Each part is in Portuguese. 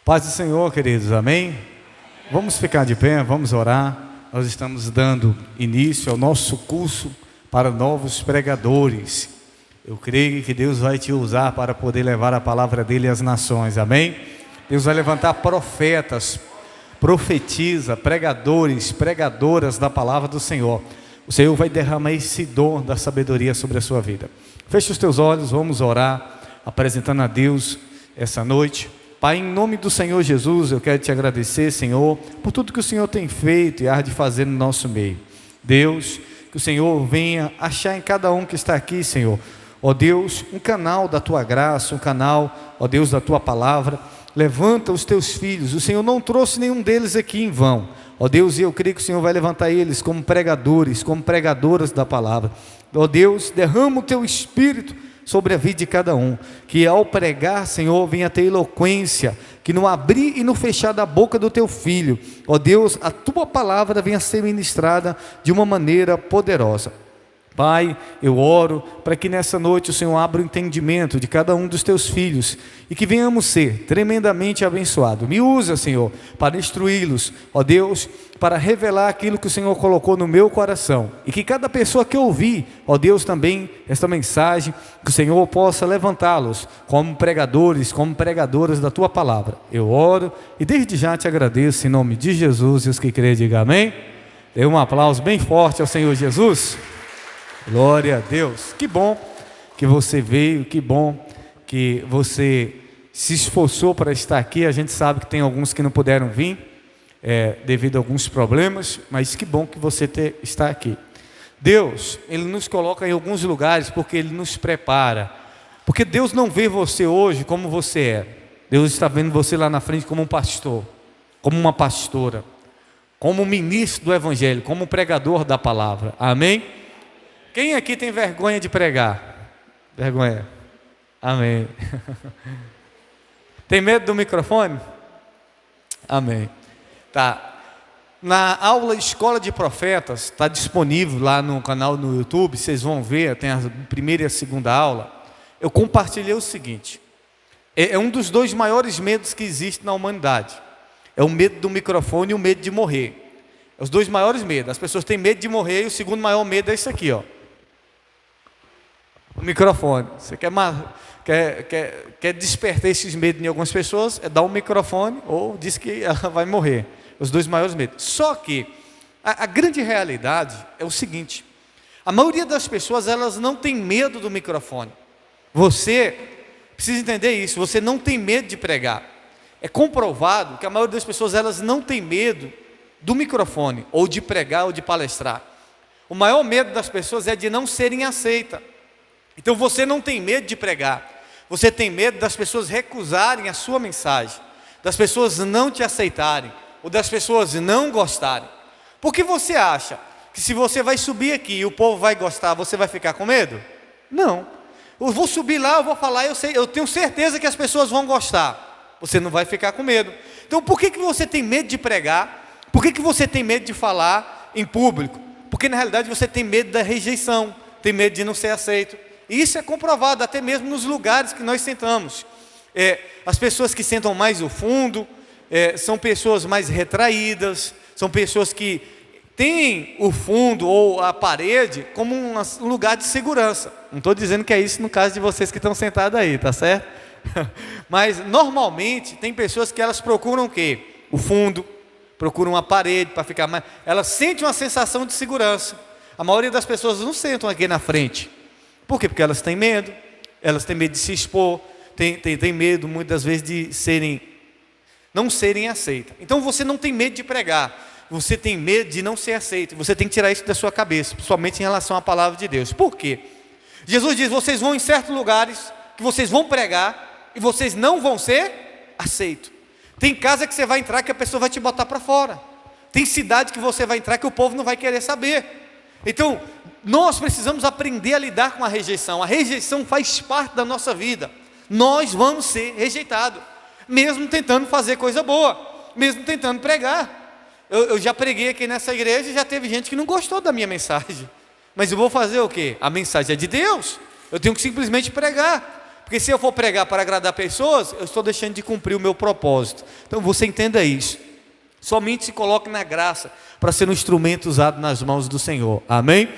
Paz do Senhor, queridos, amém? Vamos ficar de pé, vamos orar. Nós estamos dando início ao nosso curso para novos pregadores. Eu creio que Deus vai te usar para poder levar a palavra dele às nações, amém? Deus vai levantar profetas, profetiza, pregadores, pregadoras da palavra do Senhor. O Senhor vai derramar esse dom da sabedoria sobre a sua vida. Feche os teus olhos, vamos orar, apresentando a Deus essa noite. Pai, em nome do Senhor Jesus, eu quero te agradecer, Senhor, por tudo que o Senhor tem feito e há de fazer no nosso meio. Deus, que o Senhor venha achar em cada um que está aqui, Senhor, ó Deus, um canal da tua graça, um canal, ó Deus, da tua palavra. Levanta os teus filhos, o Senhor não trouxe nenhum deles aqui em vão, ó Deus, e eu creio que o Senhor vai levantar eles como pregadores, como pregadoras da palavra. Ó Deus, derrama o teu Espírito sobre a vida de cada um, que ao pregar, Senhor, venha ter eloquência, que no abrir e no fechar da boca do teu filho, ó Deus, a tua palavra venha ser ministrada de uma maneira poderosa. Pai, eu oro para que nessa noite o Senhor abra o entendimento de cada um dos teus filhos e que venhamos ser tremendamente abençoados. Me usa, Senhor, para instruí-los, ó Deus, para revelar aquilo que o Senhor colocou no meu coração e que cada pessoa que ouvir, ó Deus, também esta mensagem, que o Senhor possa levantá-los como pregadores, como pregadoras da tua palavra. Eu oro e desde já te agradeço em nome de Jesus, e os que creem digam amém. Dê um aplauso bem forte ao Senhor Jesus. Glória a Deus. Que bom que você veio, que bom que você se esforçou para estar aqui. A gente sabe que tem alguns que não puderam vir devido a alguns problemas, mas que bom que você está aqui. Deus, Ele nos coloca em alguns lugares porque Ele nos prepara, porque Deus não vê você hoje como você é. Deus está vendo você lá na frente como um pastor, como uma pastora, como um ministro do Evangelho, como um pregador da palavra, amém? Quem aqui tem vergonha de pregar? Vergonha? Amém. Tem medo do microfone? Amém. Tá. Na aula Escola de Profetas, está disponível lá no canal no YouTube, vocês vão ver, tem a primeira e a segunda aula. Eu compartilhei o seguinte: é um dos dois maiores medos que existe na humanidade. É o medo do microfone e o medo de morrer. É os dois maiores medos. As pessoas têm medo de morrer e o segundo maior medo é isso aqui, ó. O microfone. Você quer despertar esses medos em algumas pessoas, é dar um microfone ou diz que ela vai morrer. Os dois maiores medos. Só que a grande realidade é o seguinte: a maioria das pessoas, elas não tem medo do microfone. Você precisa entender isso, você não tem medo de pregar. É comprovado que a maioria das pessoas, elas não tem medo do microfone, ou de pregar, ou de palestrar. O maior medo das pessoas é de não serem aceitas. Então você não tem medo de pregar, você tem medo das pessoas recusarem a sua mensagem, das pessoas não te aceitarem, ou das pessoas não gostarem. Por que você acha que se você vai subir aqui e o povo vai gostar, você vai ficar com medo? Não. Eu vou subir lá, eu vou falar, eu tenho certeza que as pessoas vão gostar. Você não vai ficar com medo. Então por que você tem medo de pregar? Por que você tem medo de falar em público? Porque na realidade você tem medo da rejeição, tem medo de não ser aceito. E isso é comprovado até mesmo nos lugares que nós sentamos. As pessoas que sentam mais no fundo são pessoas mais retraídas, são pessoas que têm o fundo ou a parede como um lugar de segurança. Não estou dizendo que é isso no caso de vocês que estão sentados aí, tá certo? Mas normalmente tem pessoas que elas procuram o quê? O fundo, procuram uma parede para ficar mais. Elas sentem uma sensação de segurança. A maioria das pessoas não sentam aqui na frente. Por quê? Porque elas têm medo de se expor, tem medo muitas vezes de não serem aceitas. Então você não tem medo de pregar, você tem medo de não ser aceito. Você tem que tirar isso da sua cabeça, principalmente em relação à palavra de Deus. Por quê? Jesus diz: vocês vão em certos lugares que vocês vão pregar e vocês não vão ser aceitos. Tem casa que você vai entrar que a pessoa vai te botar para fora. Tem cidade que você vai entrar que o povo não vai querer saber. Então nós precisamos aprender a lidar com a rejeição. A rejeição faz parte da nossa vida. Nós vamos ser rejeitados, mesmo tentando fazer coisa boa, mesmo tentando pregar. Eu já preguei aqui nessa igreja e já teve gente que não gostou da minha mensagem. Mas eu vou fazer o quê? A mensagem é de Deus. Eu tenho que simplesmente pregar. Porque se eu for pregar para agradar pessoas, eu estou deixando de cumprir o meu propósito. Então você entenda isso. Somente se coloque na graça para ser um instrumento usado nas mãos do Senhor. Amém?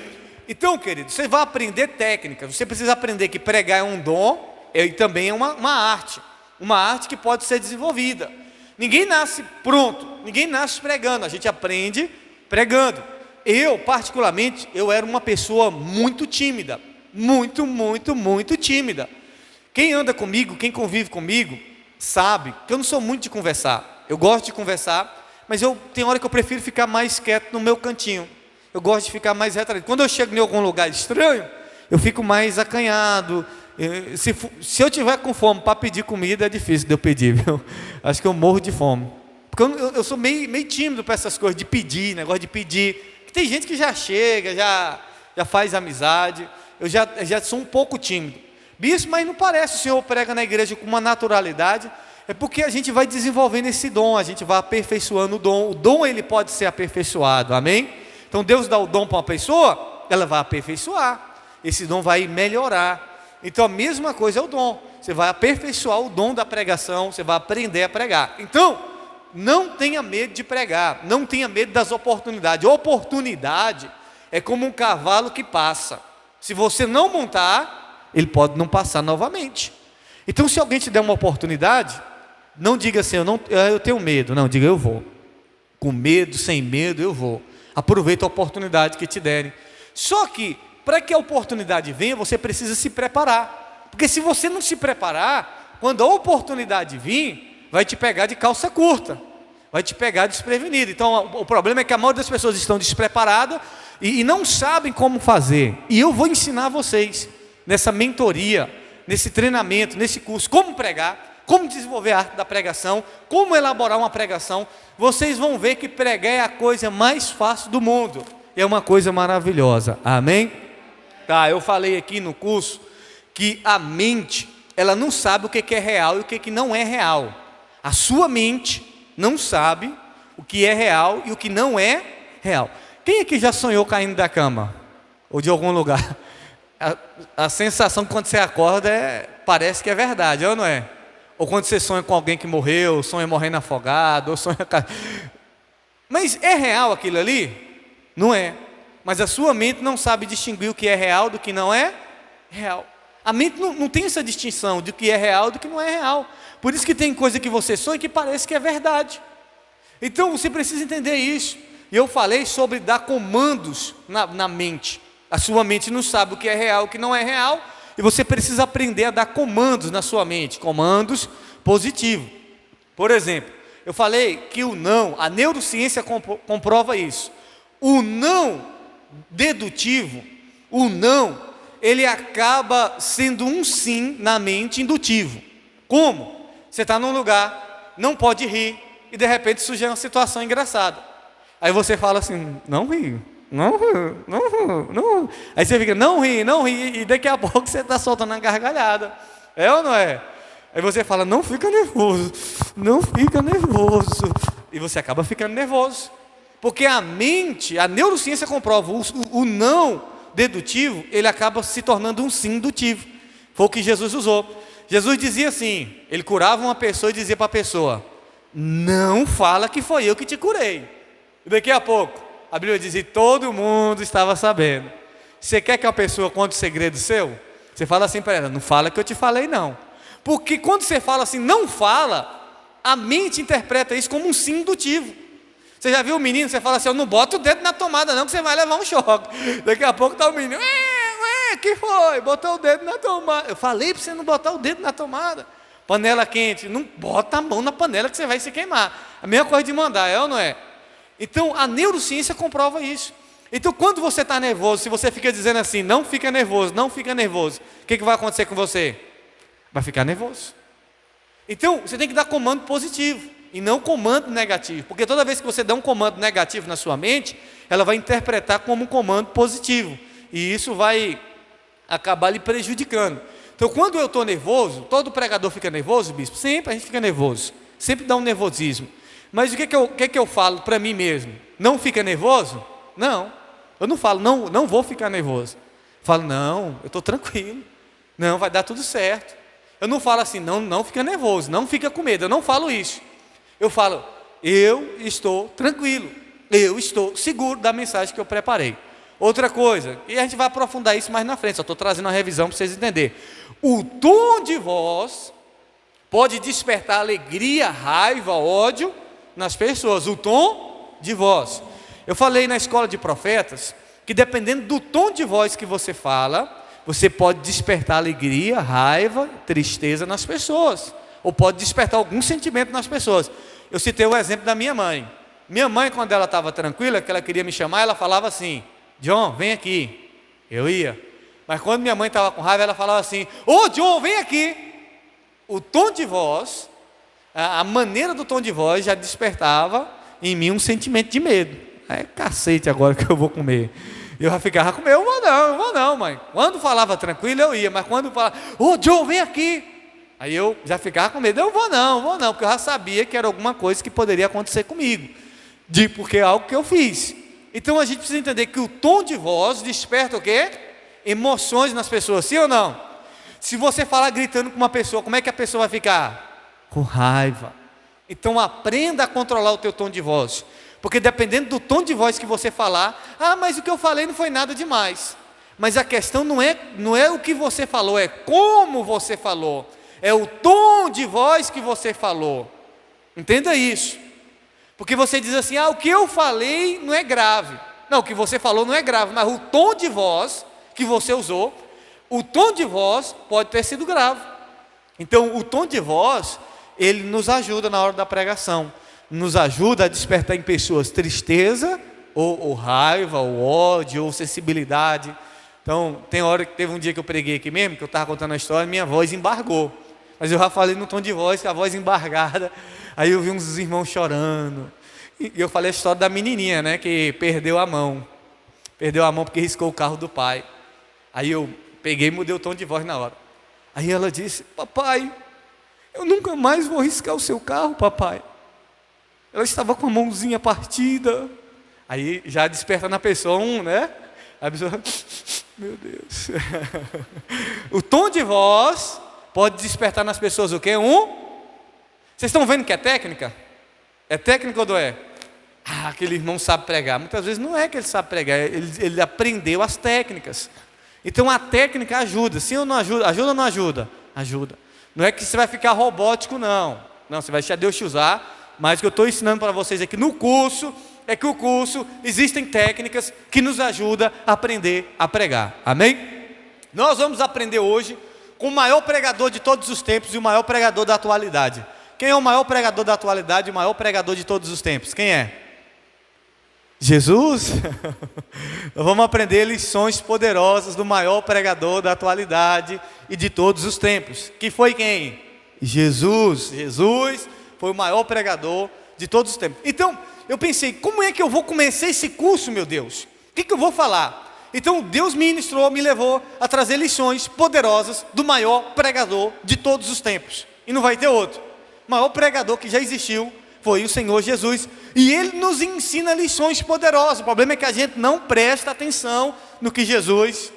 Então, querido, você vai aprender técnicas. Você precisa aprender que pregar é um dom e também é uma arte. Uma arte que pode ser desenvolvida. Ninguém nasce pronto, ninguém nasce pregando. A gente aprende pregando. Eu, particularmente, eu era uma pessoa muito tímida. Muito tímida. Quem anda comigo, quem convive comigo, sabe que eu não sou muito de conversar. Eu gosto de conversar, mas tem hora que eu prefiro ficar mais quieto no meu cantinho. Eu gosto de ficar mais retraído. Quando eu chego em algum lugar estranho, eu fico mais acanhado. Se eu tiver com fome para pedir comida, é difícil de eu pedir, viu? Acho que eu morro de fome. Porque eu sou meio tímido para essas coisas de pedir, negócio de pedir. Tem gente que já chega, já faz amizade. Eu já sou um pouco tímido. Bispo, mas não parece, o senhor prega na igreja com uma naturalidade. É porque a gente vai desenvolvendo esse dom, a gente vai aperfeiçoando o dom. O dom, ele pode ser aperfeiçoado, amém? Então Deus dá o dom para uma pessoa, ela vai aperfeiçoar. Esse dom vai melhorar. Então a mesma coisa é o dom. Você vai aperfeiçoar o dom da pregação, você vai aprender a pregar. Então, não tenha medo de pregar, não tenha medo das oportunidades. Oportunidade é como um cavalo que passa. Se você não montar, ele pode não passar novamente. Então, se alguém te der uma oportunidade, não diga assim, eu tenho medo. Não, diga eu vou. Com medo, sem medo, eu vou. Aproveita a oportunidade que te derem. Só que, para que a oportunidade venha, você precisa se preparar. Porque se você não se preparar, quando a oportunidade vir, vai te pegar de calça curta. Vai te pegar desprevenido. Então, o problema é que a maioria das pessoas estão despreparadas e não sabem como fazer. E eu vou ensinar vocês, nessa mentoria, nesse treinamento, nesse curso, como pregar, como desenvolver a arte da pregação, como elaborar uma pregação. Vocês vão ver que pregar é a coisa mais fácil do mundo. É uma coisa maravilhosa. Amém? Tá, eu falei aqui no curso que a mente, ela não sabe o que é real e o que não é real. A sua mente não sabe o que é real e o que não é real. Quem aqui já sonhou caindo da cama? Ou de algum lugar? A sensação quando você acorda parece que é verdade, ou não é? Ou quando você sonha com alguém que morreu, sonha morrendo afogado, ou sonha... Mas é real aquilo ali? Não é. Mas a sua mente não sabe distinguir o que é real do que não é real. A mente não tem essa distinção do que é real e do que não é real. Por isso que tem coisa que você sonha que parece que é verdade. Então você precisa entender isso. E eu falei sobre dar comandos na mente. A sua mente não sabe o que é real e o que não é real. E você precisa aprender a dar comandos na sua mente. Comandos positivos. Por exemplo, eu falei que o não, a neurociência comprova isso. O não dedutivo, o não, ele acaba sendo um sim na mente indutivo. Como? Você está num lugar, não pode rir, e de repente surge uma situação engraçada. Aí você fala assim, não ri, não ri, não ri, não ri. Aí você fica, não ri, e daqui a pouco você está soltando uma gargalhada. É ou não é? Aí você fala, não fica nervoso, não fica nervoso. E você acaba ficando nervoso. Porque a mente, a neurociência comprova, o não dedutivo, ele acaba se tornando um sim indutivo. Foi o que Jesus usou. Jesus dizia assim, ele curava uma pessoa e dizia para a pessoa, não fala que foi eu que te curei. E daqui a pouco, a Bíblia diz, e todo mundo estava sabendo. Você quer que a pessoa conte o segredo seu? Você fala assim para ela, não fala que eu te falei não. Porque quando você fala assim, não fala, a mente interpreta isso como um sim indutivo. Você já viu o menino, você fala assim, eu não boto o dedo na tomada não, que você vai levar um choque. Daqui a pouco está o menino, que foi? Botou o dedo na tomada. Eu falei para você não botar o dedo na tomada. Panela quente, não bota a mão na panela que você vai se queimar. A mesma coisa de mandar, é ou não é? Então, a neurociência comprova isso. Então, quando você está nervoso, se você fica dizendo assim, não fica nervoso, não fica nervoso, o que vai acontecer com você? Vai ficar nervoso. Então, você tem que dar comando positivo e não comando negativo, porque toda vez que você dá um comando negativo na sua mente, ela vai interpretar como um comando positivo, e isso vai acabar lhe prejudicando. Então, quando eu estou nervoso, todo pregador fica nervoso, bispo? Sempre a gente fica nervoso, sempre dá um nervosismo. Mas o que eu falo para mim mesmo? Não fica nervoso? Não, eu não falo, não vou ficar nervoso. Eu falo, não, eu estou tranquilo, não, vai dar tudo certo. Eu não falo assim, não fica nervoso, não fica com medo. Eu não falo isso. Eu falo, eu estou tranquilo, eu estou seguro da mensagem que eu preparei. Outra coisa, e a gente vai aprofundar isso mais na frente, só estou trazendo uma revisão para vocês entenderem. O tom de voz pode despertar alegria, raiva, ódio nas pessoas. O tom de voz. Eu falei na escola de profetas que dependendo do tom de voz que você fala, você pode despertar alegria, raiva, tristeza nas pessoas, ou pode despertar algum sentimento nas pessoas. Eu citei o exemplo da minha mãe. Minha mãe, quando ela estava tranquila, que ela queria me chamar, ela falava assim, John, vem aqui. Eu ia. Mas quando minha mãe estava com raiva, ela falava assim, ô John, vem aqui. O tom de voz, a maneira do tom de voz já despertava em mim um sentimento de medo. É cacete agora que eu vou comer. Eu já ficava com medo, eu vou não, mãe. Quando falava tranquilo, eu ia, mas quando falava, ô John, vem aqui. Aí eu já ficava com medo, eu vou não, porque eu já sabia que era alguma coisa que poderia acontecer comigo. Porque é algo que eu fiz. Então a gente precisa entender que o tom de voz desperta o quê? Emoções nas pessoas, sim ou não? Se você falar gritando com uma pessoa, como é que a pessoa vai ficar? Com raiva. Então aprenda a controlar o teu tom de voz. Porque dependendo do tom de voz que você falar, mas o que eu falei não foi nada demais. Mas a questão não é o que você falou, é como você falou. É o tom de voz que você falou. Entenda isso. Porque você diz assim, o que eu falei não é grave. Não, o que você falou não é grave, mas o tom de voz que você usou, o tom de voz pode ter sido grave. Então o tom de voz, ele nos ajuda na hora da pregação. Nos ajuda a despertar em pessoas tristeza, ou raiva, ou ódio, ou sensibilidade. Então, teve um dia que eu preguei aqui mesmo, que eu estava contando a história, minha voz embargou. Mas eu já falei no tom de voz, com a voz embargada. Aí eu vi uns irmãos chorando. E eu falei a história da menininha, né, que perdeu a mão. Perdeu a mão porque riscou o carro do pai. Aí eu peguei e mudei o tom de voz na hora. Aí ela disse, papai, eu nunca mais vou riscar o seu carro, papai. Ela estava com a mãozinha partida. Aí já desperta na pessoa né? A pessoa, meu Deus. O tom de voz pode despertar nas pessoas o quê? Vocês estão vendo que é técnica? É técnica ou não é? Aquele irmão sabe pregar. Muitas vezes não é que ele sabe pregar, ele aprendeu as técnicas. Então a técnica ajuda. Sim ou não ajuda? Ajuda ou não ajuda? Ajuda. Não é que você vai ficar robótico, não. Não, você vai deixar Deus te usar. Mas o que eu estou ensinando para vocês aqui no curso, é que o curso, existem técnicas que nos ajudam a aprender a pregar. Amém? Nós vamos aprender hoje com o maior pregador de todos os tempos e o maior pregador da atualidade. Quem é o maior pregador da atualidade e o maior pregador de todos os tempos? Quem é? Jesus? Nós vamos aprender lições poderosas do maior pregador da atualidade e de todos os tempos. Que foi quem? Jesus. Jesus foi o maior pregador de todos os tempos. Então, eu pensei, como é que eu vou começar esse curso, meu Deus? O que eu vou falar? Então, Deus me ministrou, me levou a trazer lições poderosas do maior pregador de todos os tempos. E não vai ter outro. O maior pregador que já existiu foi o Senhor Jesus. E Ele nos ensina lições poderosas. O problema é que a gente não presta atenção no que Jesus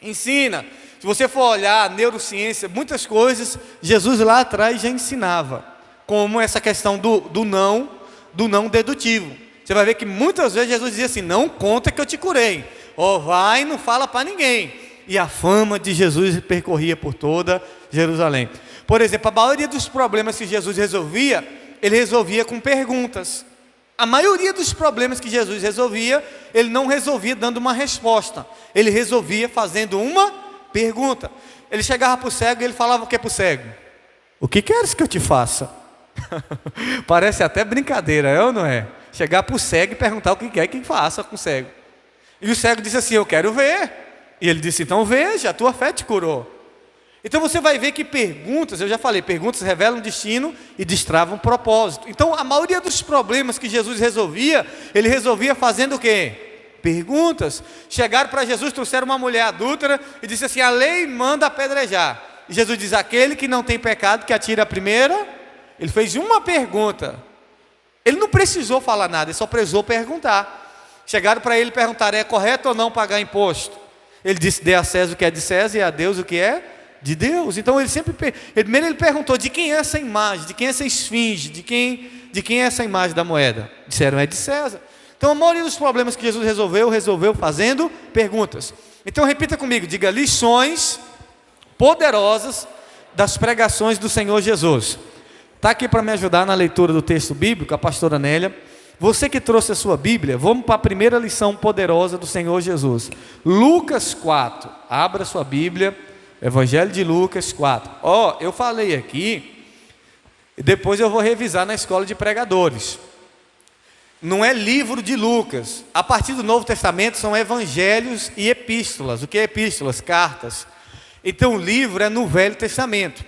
ensina. Se você for olhar a neurociência, muitas coisas, Jesus lá atrás já ensinava. Como essa questão do não dedutivo. Você vai ver que muitas vezes Jesus dizia assim, não conta que eu te curei. Vai e não fala para ninguém. E a fama de Jesus percorria por toda Jerusalém. Por exemplo, a maioria dos problemas que Jesus resolvia, Ele resolvia com perguntas. A maioria dos problemas que Jesus resolvia, Ele não resolvia dando uma resposta. Ele resolvia fazendo uma pergunta. Ele chegava para o cego e Ele falava o que para o cego? O que queres que eu te faça? Parece até brincadeira, é ou não é? Chegar para o cego e perguntar o que quer que faça com o cego. E o cego disse assim, eu quero ver. E ele disse, então veja, a tua fé te curou. Então você vai ver que perguntas, eu já falei, perguntas revelam destino e destravam propósito. Então a maioria dos problemas que Jesus resolvia, Ele resolvia fazendo o quê? Perguntas. Chegaram para Jesus, trouxeram uma mulher adúltera e disse assim, a lei manda apedrejar. E Jesus diz, aquele que não tem pecado, que atira a primeira. Ele fez uma pergunta. Ele não precisou falar nada, ele só precisou perguntar. Chegaram para ele e perguntaram, é correto ou não pagar imposto? Ele disse, dê a César o que é de César e a Deus o que é De Deus. Então primeiro ele perguntou: de quem é essa imagem? De quem é essa esfinge? De quem é essa imagem da moeda? Disseram: é de César. Então a maioria dos problemas que Jesus resolveu fazendo perguntas. Então repita comigo, diga: lições poderosas das pregações do Senhor Jesus. Está aqui para me ajudar na leitura do texto bíblico a pastora Nélia. Você que trouxe a sua Bíblia, vamos para a primeira lição poderosa do Senhor Jesus. Lucas 4, abra sua Bíblia, Evangelho de Lucas 4. Eu falei aqui, e depois eu vou revisar na escola de pregadores. Não é livro de Lucas. A partir do Novo Testamento são evangelhos e epístolas. O que é epístolas? Cartas. Então o livro é no Velho Testamento.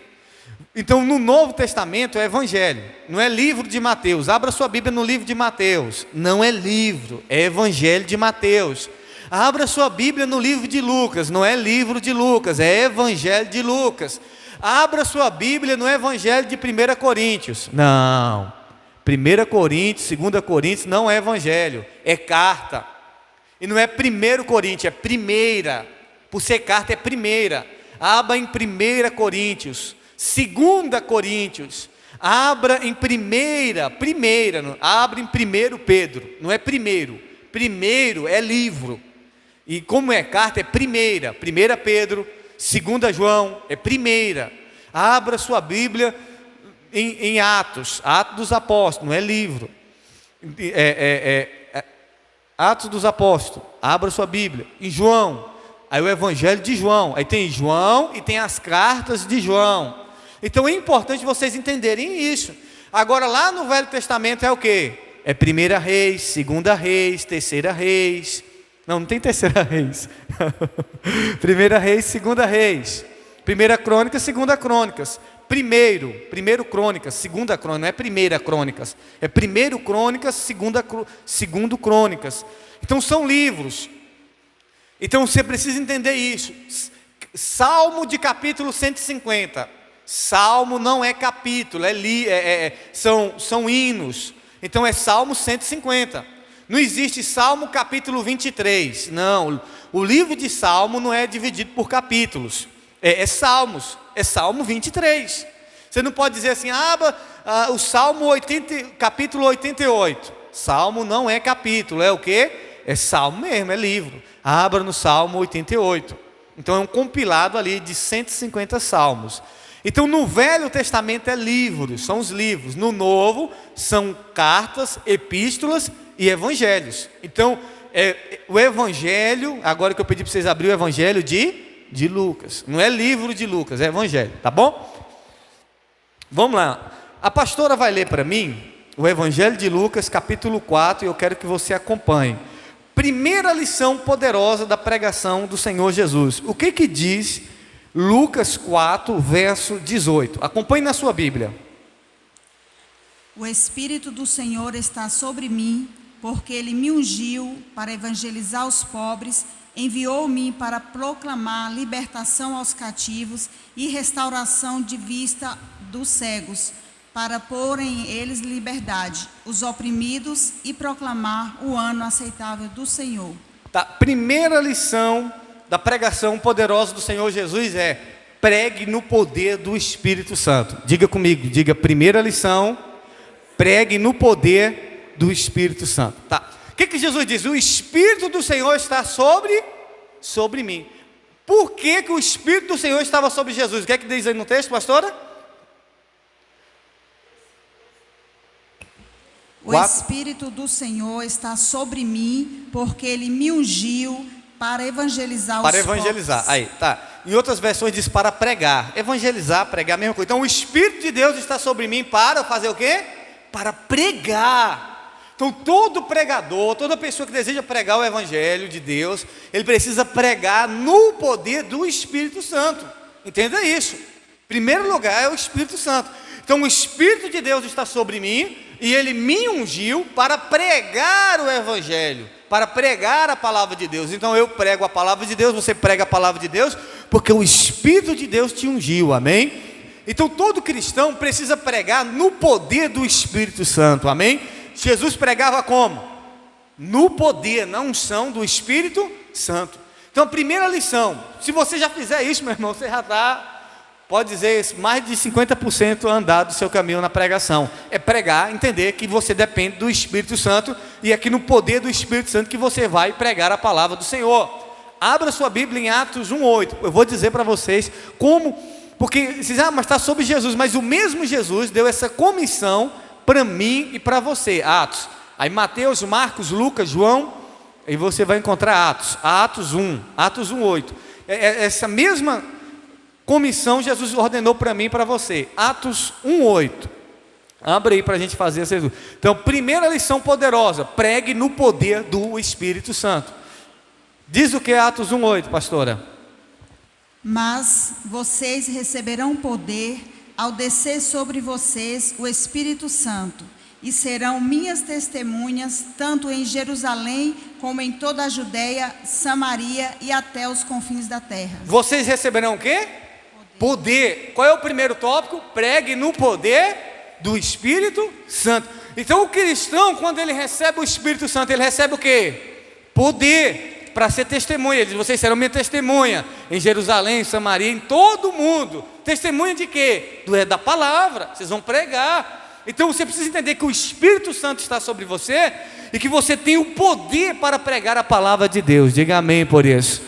Então no Novo Testamento é evangelho, não é livro de Mateus. Abra sua Bíblia no livro de Mateus. Não é livro, é evangelho de Mateus. Abra sua Bíblia no livro de Lucas. Não é livro de Lucas, é evangelho de Lucas. Abra sua Bíblia no evangelho de 1 Coríntios. Não, 1 Coríntios, 2 Coríntios não é evangelho, é carta. E não é 1 Coríntios, é primeira. Por ser carta é primeira. Abra em 1 Coríntios, 2 Coríntios, abra em abre em 1 Pedro, não é primeiro é livro, e como é carta é primeira, 1 Pedro, 2 João, é primeira. Abra sua Bíblia em Atos dos Apóstolos, não é livro, Atos dos Apóstolos, abra sua Bíblia, em João, aí o Evangelho de João, aí tem João e tem as cartas de João. Então é importante vocês entenderem isso. Agora lá no Velho Testamento é o que? É 1 Reis, 2 Reis, 3 Reis. Não tem 3 Reis. 1 Reis, 2 Reis. 1 Crônicas, 2 Crônicas. Primeiro Crônicas, 2 Crônicas. Não é 1 Crônicas. É 1 Crônicas, 2 Crônicas. Então são livros. Então você precisa entender isso. Salmo de capítulo 150. Salmo não é capítulo, são hinos. Então é Salmo 150. Não existe Salmo capítulo 23. Não, o livro de Salmo não é dividido por capítulos. Salmos, é Salmo 23. Você não pode dizer assim: o Salmo 80, capítulo 88. Salmo não é capítulo, é o quê? É Salmo mesmo, é livro. Abra no Salmo 88. Então é um compilado ali de 150 salmos. Então no Velho Testamento é livros, são os livros. No Novo são cartas, epístolas e evangelhos. Então o evangelho, agora que eu pedi para vocês abrir o evangelho de Lucas. Não é livro de Lucas, é evangelho, tá bom? Vamos lá. A pastora vai ler para mim o Evangelho de Lucas, capítulo 4, e eu quero que você acompanhe. Primeira lição poderosa da pregação do Senhor Jesus. O que diz Lucas 4, verso 18? Acompanhe na sua Bíblia. O Espírito do Senhor está sobre mim, porque Ele me ungiu para evangelizar os pobres, enviou-me para proclamar libertação aos cativos e restauração de vista dos cegos, para pôr em eles liberdade os oprimidos e proclamar o ano aceitável do Senhor. Tá. Primeira lição da pregação poderosa do Senhor Jesus é: pregue no poder do Espírito Santo. Diga comigo, diga: primeira lição, pregue no poder do Espírito Santo. Tá. O que Jesus diz? O Espírito do Senhor está sobre mim. Por que o Espírito do Senhor estava sobre Jesus? O que é que diz aí no texto, pastora? O Espírito do Senhor está sobre mim, porque Ele me ungiu para evangelizar os pobres. Para evangelizar, aí, tá. Em outras versões diz para pregar. Evangelizar, pregar, a mesma coisa. Então o Espírito de Deus está sobre mim para fazer o quê? Para pregar. Então todo pregador, toda pessoa que deseja pregar o Evangelho de Deus, ele precisa pregar no poder do Espírito Santo. Entenda isso. Em primeiro lugar é o Espírito Santo. Então o Espírito de Deus está sobre mim e Ele me ungiu para pregar o Evangelho, para pregar a palavra de Deus. Então eu prego a palavra de Deus, você prega a palavra de Deus, porque o Espírito de Deus te ungiu, amém? Então todo cristão precisa pregar no poder do Espírito Santo, amém? Jesus pregava como? No poder, na unção do Espírito Santo. Então a primeira lição, se você já fizer isso, meu irmão, você já está pode dizer, mais de 50% andado do seu caminho na pregação. É pregar, entender que você depende do Espírito Santo, e é aqui no poder do Espírito Santo que você vai pregar a palavra do Senhor. Abra sua Bíblia em Atos 1:8. Eu vou dizer para vocês como, porque vocês dizem, mas está sobre Jesus, mas o mesmo Jesus deu essa comissão para mim e para você. Atos, aí Mateus, Marcos, Lucas, João, e você vai encontrar Atos 1:8. Essa mesma comissão Jesus ordenou para mim e para você. Atos 1:8. Abre aí para a gente fazer essa. Então, primeira lição poderosa: pregue no poder do Espírito Santo. Diz o que é Atos 1:8, pastora? Mas vocês receberão poder ao descer sobre vocês o Espírito Santo, e serão minhas testemunhas, tanto em Jerusalém como em toda a Judéia, Samaria e até os confins da terra. Vocês receberão o quê? Poder. Qual é o primeiro tópico? Pregue no poder do Espírito Santo. Então o cristão, quando ele recebe o Espírito Santo, ele recebe o quê? Poder para ser testemunha. Ele diz, vocês serão minha testemunha em Jerusalém, em Samaria, em todo o mundo. Testemunha de quê? Da palavra. Vocês vão pregar. Então você precisa entender que o Espírito Santo está sobre você e que você tem o poder para pregar a palavra de Deus. Diga amém por isso.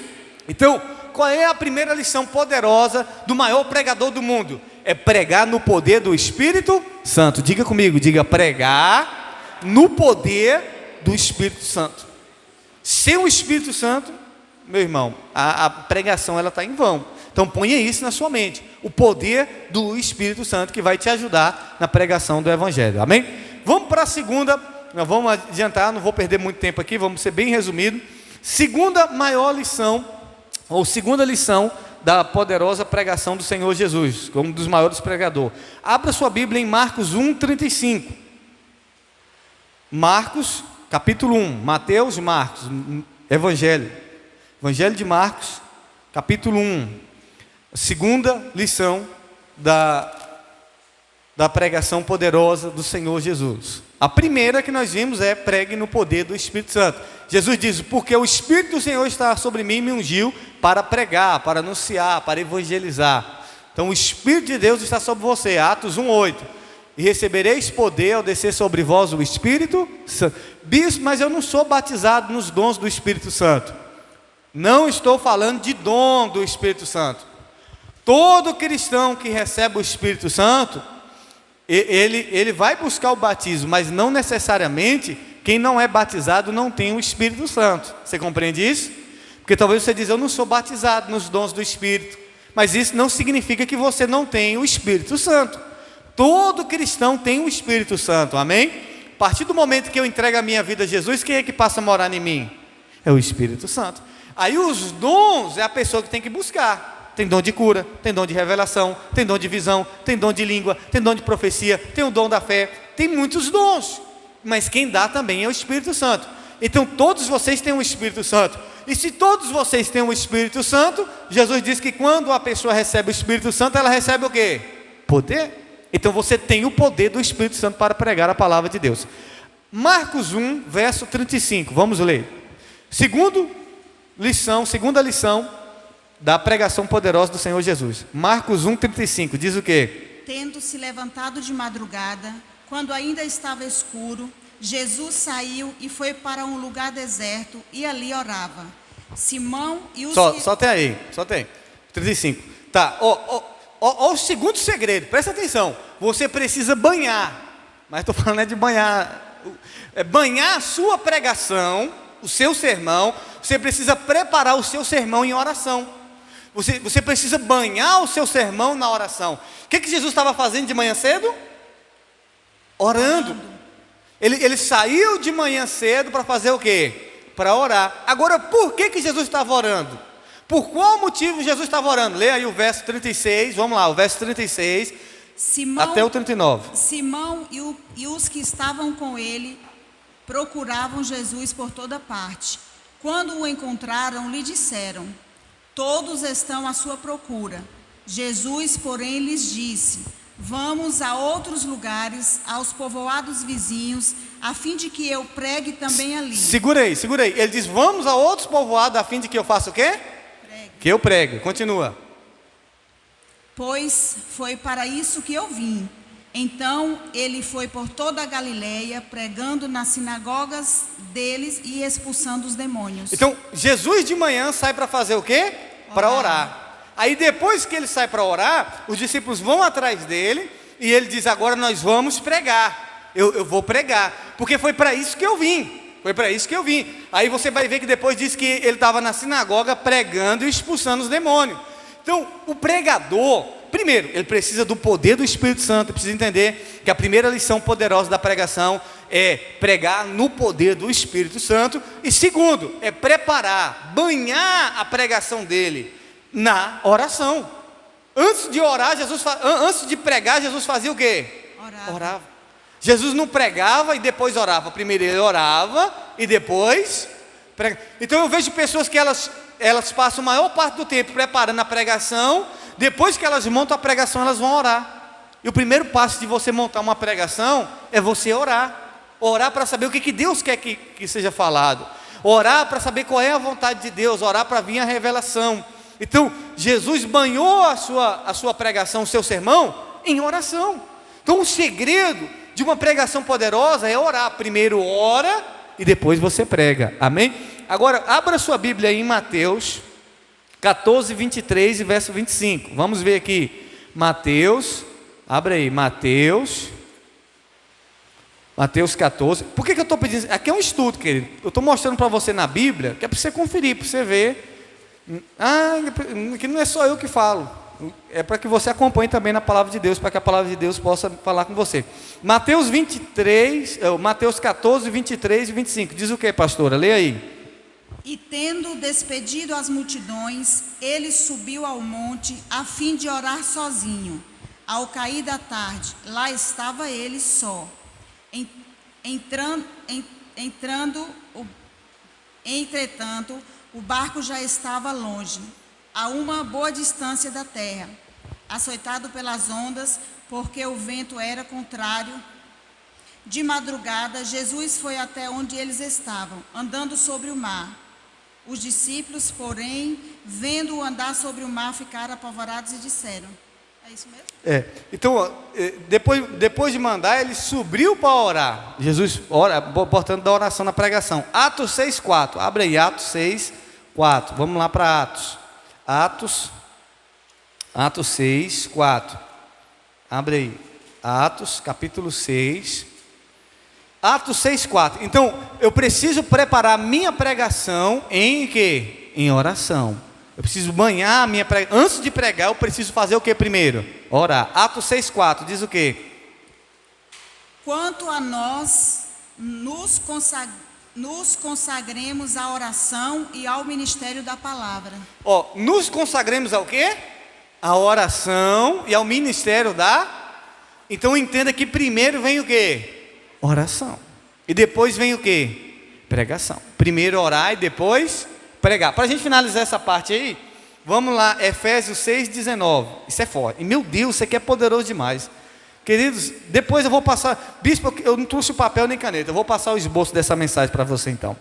Então, qual é a primeira lição poderosa do maior pregador do mundo? É pregar no poder do Espírito Santo. Diga comigo, diga pregar no poder do Espírito Santo. Sem o Espírito Santo, meu irmão, a pregação ela está em vão. Então ponha isso na sua mente. O poder do Espírito Santo que vai te ajudar na pregação do Evangelho. Amém? Vamos para a segunda. Nós vamos adiantar, não vou perder muito tempo aqui, vamos ser bem resumido. Segunda maior lição, ou segunda lição da poderosa pregação do Senhor Jesus, como um dos maiores pregadores. Abra sua Bíblia em Marcos 1:35. Marcos, capítulo 1. Mateus, Marcos, Evangelho de Marcos, capítulo 1. Segunda lição da pregação poderosa do Senhor Jesus. A primeira que nós vimos é pregue no poder do Espírito Santo. Jesus diz, porque o Espírito do Senhor está sobre mim e me ungiu para pregar, para anunciar, para evangelizar. Então o Espírito de Deus está sobre você. Atos 1:8. E recebereis poder ao descer sobre vós o Espírito Santo. Bispo, mas eu não sou batizado nos dons do Espírito Santo. Não estou falando de dom do Espírito Santo. Todo cristão que recebe o Espírito Santo, ele vai buscar o batismo, mas não necessariamente quem não é batizado não tem o Espírito Santo. Você compreende isso? Porque talvez você diz, eu não sou batizado nos dons do Espírito, mas isso não significa que você não tem o Espírito Santo. Todo cristão tem o Espírito Santo, amém? A partir do momento que eu entrego a minha vida a Jesus, quem é que passa a morar em mim? É o Espírito Santo. Aí os dons é a pessoa que tem que buscar. Tem dom de cura, tem dom de revelação, tem dom de visão, tem dom de língua, tem dom de profecia, tem o dom da fé, tem muitos dons, mas quem dá também é o Espírito Santo. Então todos vocês têm o Espírito Santo, e se todos vocês têm o Espírito Santo, Jesus diz que quando a pessoa recebe o Espírito Santo, ela recebe o quê? Poder. Então você tem o poder do Espírito Santo para pregar a palavra de Deus. Marcos 1, verso 35, vamos ler. Segunda lição da pregação poderosa do Senhor Jesus. Marcos 1:35, diz o quê? Tendo se levantado de madrugada, quando ainda estava escuro, Jesus saiu e foi para um lugar deserto e ali orava. Simão e os... Só tem aí. 35. Tá, ó o segundo segredo, presta atenção. Você precisa banhar, mas estou falando de banhar. Banhar a sua pregação, o seu sermão. Você precisa preparar o seu sermão em oração. Você precisa banhar o seu sermão na oração. O que Jesus estava fazendo de manhã cedo? Orando. Ele saiu de manhã cedo para fazer o quê? Para orar. Agora, por que Jesus estava orando? Por qual motivo Jesus estava orando? Lê aí o verso 36, vamos lá, o verso 36 até o 39. Simão e os que estavam com ele procuravam Jesus por toda parte. Quando o encontraram, lhe disseram, todos estão à sua procura. Jesus, porém, lhes disse, vamos a outros lugares, aos povoados vizinhos, a fim de que eu pregue também ali. Segura aí. Ele diz, vamos a outros povoados, a fim de que eu faça o quê? Pregue. Que eu pregue. Continua. pois foi para isso que eu vim. Então ele foi por toda a Galileia, pregando nas sinagogas deles e expulsando os demônios. Então, Jesus de manhã sai para fazer o quê? Para orar. Aí depois que ele sai para orar, os discípulos vão atrás dele e ele diz: agora nós vamos pregar. Eu vou pregar, porque foi para isso que eu vim. Foi para isso que eu vim. Aí você vai ver que depois diz que ele estava na sinagoga pregando e expulsando os demônios. Então, o pregador, primeiro, ele precisa do poder do Espírito Santo. Precisa entender que a primeira lição poderosa da pregação é pregar no poder do Espírito Santo. E segundo, é preparar, banhar a pregação dele na oração. Antes de orar, antes de pregar, Jesus fazia o quê? Orava. Jesus não pregava e depois orava. Primeiro ele orava e depois pregava. Então eu vejo pessoas que elas passam a maior parte do tempo preparando a pregação. Depois que elas montam a pregação, elas vão orar. E o primeiro passo de você montar uma pregação é você orar. Orar para saber o que Deus quer que seja falado. Orar para saber qual é a vontade de Deus. Orar para vir a revelação. Então, Jesus banhou a sua pregação, o seu sermão, em oração. Então, o segredo de uma pregação poderosa é orar. Primeiro ora e depois você prega. Amém? Agora, abra sua Bíblia aí em Mateus 14, 23 e verso 25. Vamos ver aqui. Mateus, abre aí, Mateus 14. Por que eu estou pedindo? Aqui é um estudo, querido. Eu estou mostrando para você na Bíblia, que é para você conferir, para você ver. Que não é só eu que falo. É para que você acompanhe também na palavra de Deus, para que a palavra de Deus possa falar com você. Mateus 14, 23 e 25. Diz o que, pastora? Lê aí. E tendo despedido as multidões, ele subiu ao monte a fim de orar sozinho. Ao cair da tarde, lá estava ele só. Entretanto, o barco já estava longe, a uma boa distância da terra, açoitado pelas ondas, porque o vento era contrário. De madrugada, Jesus foi até onde eles estavam, andando sobre o mar. Os discípulos, porém, vendo-o andar sobre o mar, ficaram apavorados e disseram: é isso mesmo? Então, depois de mandar, ele subiu para orar. Jesus ora, portanto, da oração na pregação. Atos 6:4. Abre aí, Atos 6:4. Vamos lá para Atos 6:4. Abre aí. Atos, capítulo 6. Atos 6:4. Então, eu preciso preparar minha pregação em quê? Em oração. Eu preciso banhar a minha pregação. Antes de pregar, eu preciso fazer o que primeiro? Orar. Atos 6:4 diz o quê? Quanto a nós, nos consagremos à oração e ao ministério da palavra. Nos consagremos ao quê? À oração e ao ministério da... Então entenda que primeiro vem o quê? Oração. E depois vem o quê? Pregação. Primeiro orar e depois pregar. Para a gente finalizar essa parte aí, vamos lá, Efésios 6:19. Isso é forte. E meu Deus, isso aqui é poderoso demais. Queridos, depois eu vou passar. Bispo, eu não trouxe papel nem caneta. Eu vou passar o esboço dessa mensagem para você então.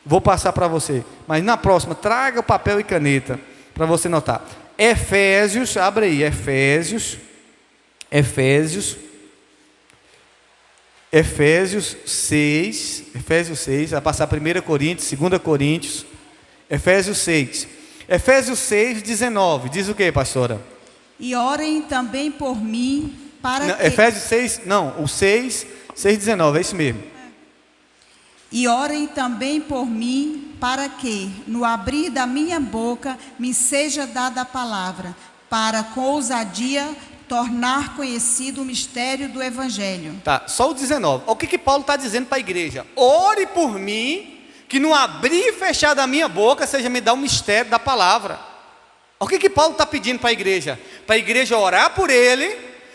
Vou passar para você. Mas na próxima, traga o papel e caneta para você notar. Efésios, abre aí, Efésios 6, vai passar 1 Coríntios, 2 Coríntios, Efésios 6. Efésios 6:19, diz o que, pastora? E orem também por mim, para que... Efésios 6, não, o 6:19, é isso mesmo. E orem também por mim, para que, no abrir da minha boca, me seja dada a palavra, para com ousadia tornar conhecido o mistério do Evangelho. Tá, só o 19. O que Paulo está dizendo para a igreja? Ore por mim, que no abrir e fechar da minha boca, seja me dar o mistério da palavra. O que Paulo está pedindo para a igreja? Para a igreja orar por ele,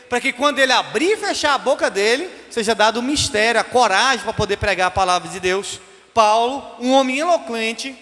para que quando ele abrir e fechar a boca dele, seja dado o mistério, a coragem para poder pregar a palavra de Deus. Paulo, um homem eloquente,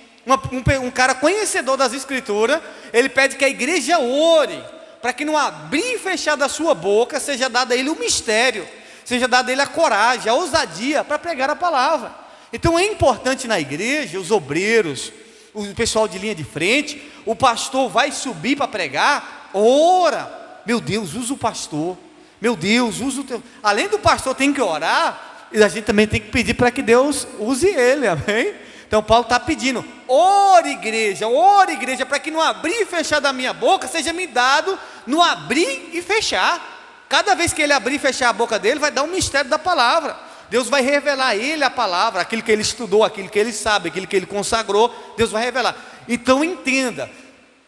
um cara conhecedor das escrituras, ele pede que a igreja ore, para que no abrir e fechar da sua boca, seja dado a ele o mistério, seja dado a ele a coragem, a ousadia para pregar a palavra. Então é importante na igreja, os obreiros, o pessoal de linha de frente, o pastor vai subir para pregar, ora, meu Deus, usa o pastor, meu Deus, usa o teu... Além do pastor tem que orar, e a gente também tem que pedir para que Deus use ele, amém? Então Paulo está pedindo, ora igreja, para que no abrir e fechar da minha boca, seja me dado no abrir e fechar. Cada vez que ele abrir e fechar a boca dele, vai dar um mistério da palavra. Deus vai revelar a ele a palavra, aquilo que ele estudou, aquilo que ele sabe, aquilo que ele consagrou, Deus vai revelar. Então entenda,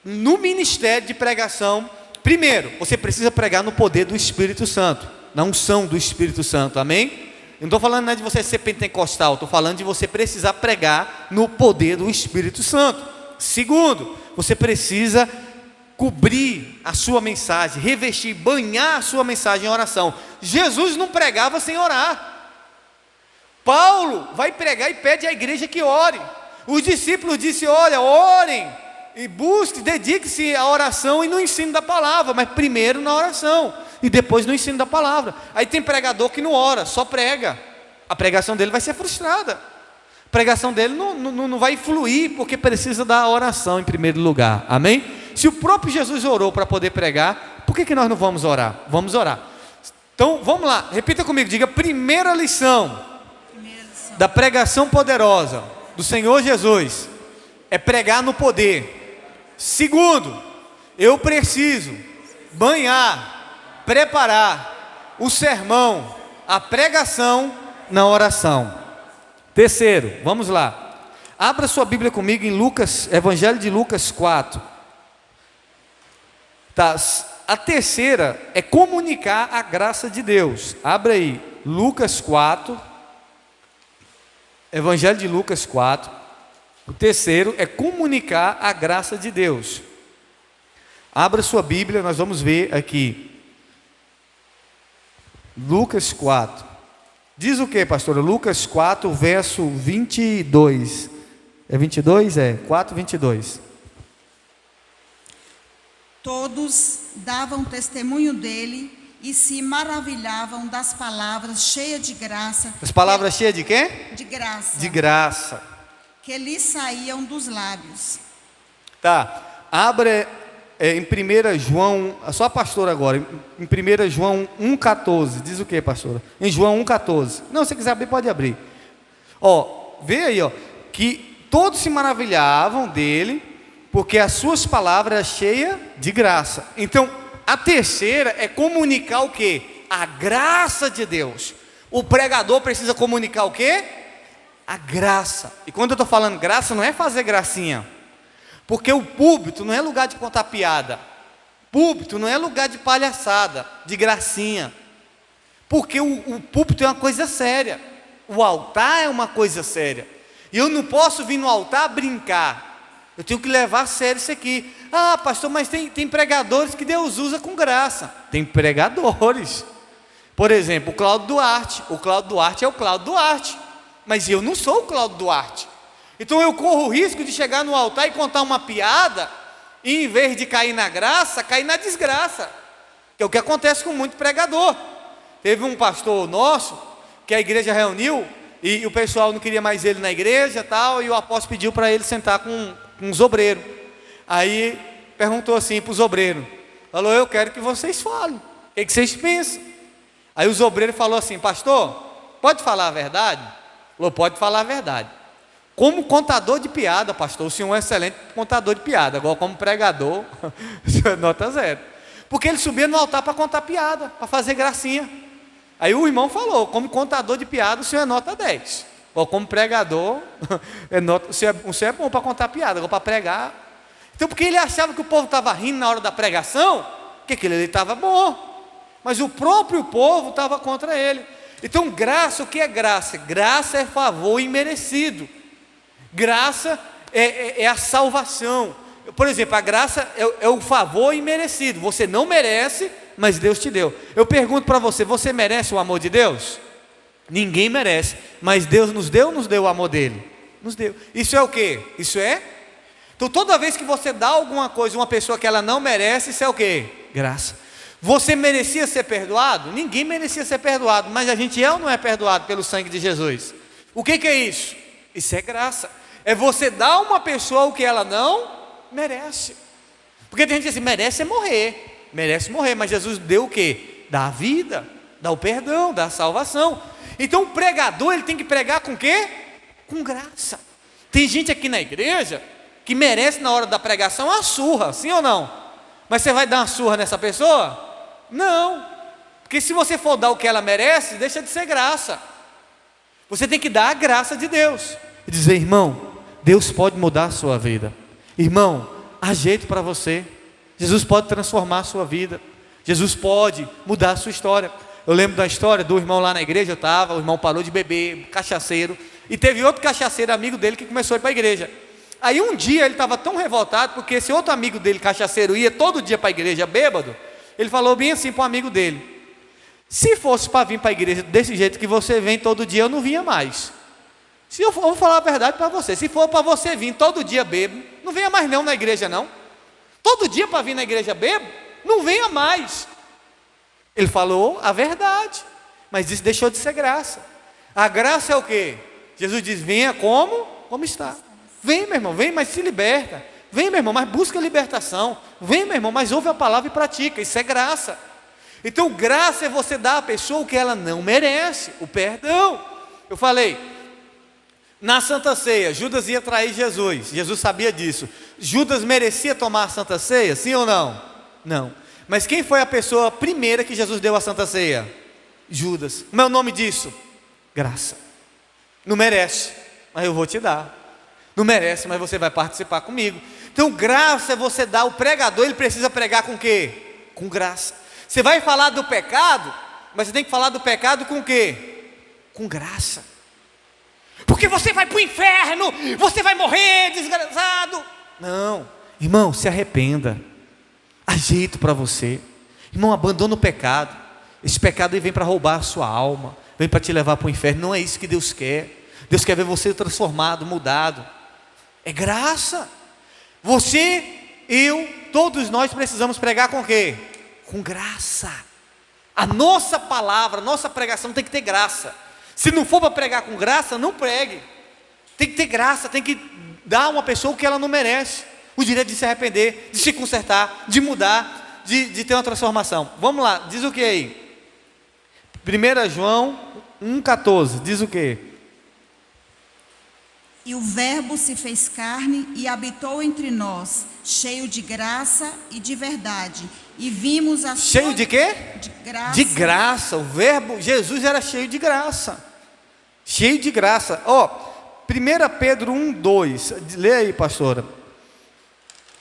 no ministério de pregação, primeiro, você precisa pregar no poder do Espírito Santo, na unção do Espírito Santo, amém? Eu não estou falando de você ser pentecostal, estou falando de você precisar pregar no poder do Espírito Santo. Segundo, você precisa cobrir a sua mensagem, revestir, banhar a sua mensagem em oração. Jesus não pregava sem orar. Paulo vai pregar e pede à igreja que ore. Os discípulos disseram, olha, orem e busque, dedique-se à oração e no ensino da palavra, mas primeiro na oração e depois no ensino da palavra. Aí tem pregador que não ora, só prega. A pregação dele vai ser frustrada. A pregação dele não vai fluir, porque precisa da oração em primeiro lugar, amém? Se o próprio Jesus orou para poder pregar, por que nós não vamos orar? Vamos orar. Então vamos lá, repita comigo, diga: primeira lição da pregação poderosa do Senhor Jesus é pregar no poder. Segundo, eu preciso banhar, preparar o sermão, a pregação na oração. Terceiro, vamos lá, abra sua Bíblia comigo em Lucas, Evangelho de Lucas 4. Tá, a terceira é comunicar a graça de Deus. Abra aí, Lucas 4, Evangelho de Lucas 4. O terceiro é comunicar a graça de Deus. Abra sua Bíblia, nós vamos ver aqui. Lucas 4. Diz o que, pastora? Lucas 4, verso 22. É 22? É, 4, 22. Todos davam testemunho dele e se maravilhavam das palavras cheias de graça. As palavras cheias de quê? De graça. De graça. Que lhes saíam dos lábios. Tá, abra em 1 João, só a pastora agora, em 1 João 1,14, diz o que, pastora? Em João 1,14, não, se quiser abrir, pode abrir. Ó, vê aí, ó, que todos se maravilhavam dele, porque as suas palavras eram cheias de graça. Então, a terceira é comunicar o que? A graça de Deus. O pregador precisa comunicar o que? A graça. E quando eu estou falando graça, não é fazer gracinha, porque o púlpito não é lugar de contar piada, púlpito não é lugar de palhaçada, de gracinha, porque o púlpito é uma coisa séria, o altar é uma coisa séria, e eu não posso vir no altar brincar, eu tenho que levar a sério isso aqui. Ah, pastor, mas tem pregadores que Deus usa com graça. Tem pregadores, por exemplo, o Cláudio Duarte é o Cláudio Duarte, mas eu não sou o Cláudio Duarte. Então eu corro o risco de chegar no altar e contar uma piada, e em vez de cair na graça, cair na desgraça, que é o que acontece com muito pregador. Teve um pastor nosso, que a igreja reuniu, e o pessoal não queria mais ele na igreja, tal, e o apóstolo pediu para ele sentar com uns obreiros. Aí perguntou assim para os obreiros, falou: eu quero que vocês falem, o que vocês pensam? Aí os obreiros falaram assim: pastor, pode falar a verdade? Falou: pode falar a verdade. Como contador de piada, pastor, o senhor é um excelente contador de piada. Agora, como pregador, nota 0. Porque ele subia no altar para contar piada, para fazer gracinha. Aí o irmão falou: como contador de piada, o senhor é nota 10. Agora, como pregador, o senhor é bom para contar piada, agora para pregar. Então, porque ele achava que o povo estava rindo na hora da pregação, que aquele ali estava bom. Mas o próprio povo estava contra ele. Então, graça, o que é graça? Graça é favor imerecido. Graça é a salvação. Por exemplo, a graça é o favor imerecido. Você não merece, mas Deus te deu. Eu pergunto para você: você merece o amor de Deus? Ninguém merece, mas Deus nos deu o amor dele? Nos deu. Isso é o quê? Isso é? Então toda vez que você dá alguma coisa a uma pessoa que ela não merece, isso é o quê? Graça. Você merecia ser perdoado? Ninguém merecia ser perdoado, mas a gente é ou não é perdoado pelo sangue de Jesus? O que é isso? Isso é graça. É você dar a uma pessoa o que ela não merece. Porque tem gente que diz assim: merece é morrer. Merece morrer, mas Jesus deu o quê? Dá a vida, dá o perdão, dá a salvação. Então o pregador, ele tem que pregar com o quê? Com graça. Tem gente aqui na igreja que merece na hora da pregação uma surra, sim ou não? Mas você vai dar uma surra nessa pessoa? Não, porque se você for dar o que ela merece, deixa de ser graça. Você tem que dar a graça de Deus e dizer: irmão, Deus pode mudar a sua vida. Irmão, há jeito para você. Jesus pode transformar a sua vida. Jesus pode mudar a sua história. Eu lembro da história do irmão lá na igreja. O irmão parou de beber, cachaceiro, e teve outro cachaceiro amigo dele que começou a ir para a igreja. Aí um dia ele estava tão revoltado, porque esse outro amigo dele, cachaceiro, ia todo dia para a igreja bêbado. Ele falou bem assim para o amigo dele: se fosse para vir para a igreja desse jeito que você vem todo dia, eu não vinha mais. Eu vou falar a verdade para você: se for para você vir todo dia bêbado, não venha mais não na igreja não. Todo dia para vir na igreja bêbado, não venha mais. Ele falou a verdade, mas isso deixou de ser graça. A graça é o quê? Jesus diz: venha como está. Vem, meu irmão, vem, mas se liberta. Vem, meu irmão, mas busca a libertação. Vem, meu irmão, mas ouve a palavra e pratica. Isso é graça. Então graça é você dar à pessoa o que ela não merece, o perdão. Eu falei, na Santa Ceia, Judas ia trair Jesus. Jesus sabia disso. Judas merecia tomar a Santa Ceia, sim ou não? Não. Mas quem foi a pessoa primeira que Jesus deu a Santa Ceia? Judas. Como é o nome disso? Graça. Não merece, mas eu vou te dar. Não merece, mas você vai participar comigo. Então graça é você dar. O pregador, ele precisa pregar com o quê? Com graça. Você vai falar do pecado, mas você tem que falar do pecado com o quê? Com graça. Porque você vai para o inferno, você vai morrer desgraçado. Não, irmão, se arrependa. Há jeito para você. Irmão, abandona o pecado. Esse pecado aí vem para roubar a sua alma, vem para te levar para o inferno. Não é isso que Deus quer. Deus quer ver você transformado, mudado. É graça. Você, eu, todos nós precisamos pregar com o quê? Com graça. A nossa palavra, a nossa pregação tem que ter graça. Se não for para pregar com graça, não pregue. Tem que ter graça, tem que dar a uma pessoa o que ela não merece. O direito de se arrepender, de se consertar, de mudar, de ter uma transformação. Vamos lá, diz o que aí? 1 João 1,14, diz o que? E o verbo se fez carne e habitou entre nós, cheio de graça e de verdade. E vimos a cheio sua... de quê? De graça. De graça. O verbo, Jesus era cheio de graça. Cheio de graça. Ó, 1 Pedro 1,2. Lê aí, pastora.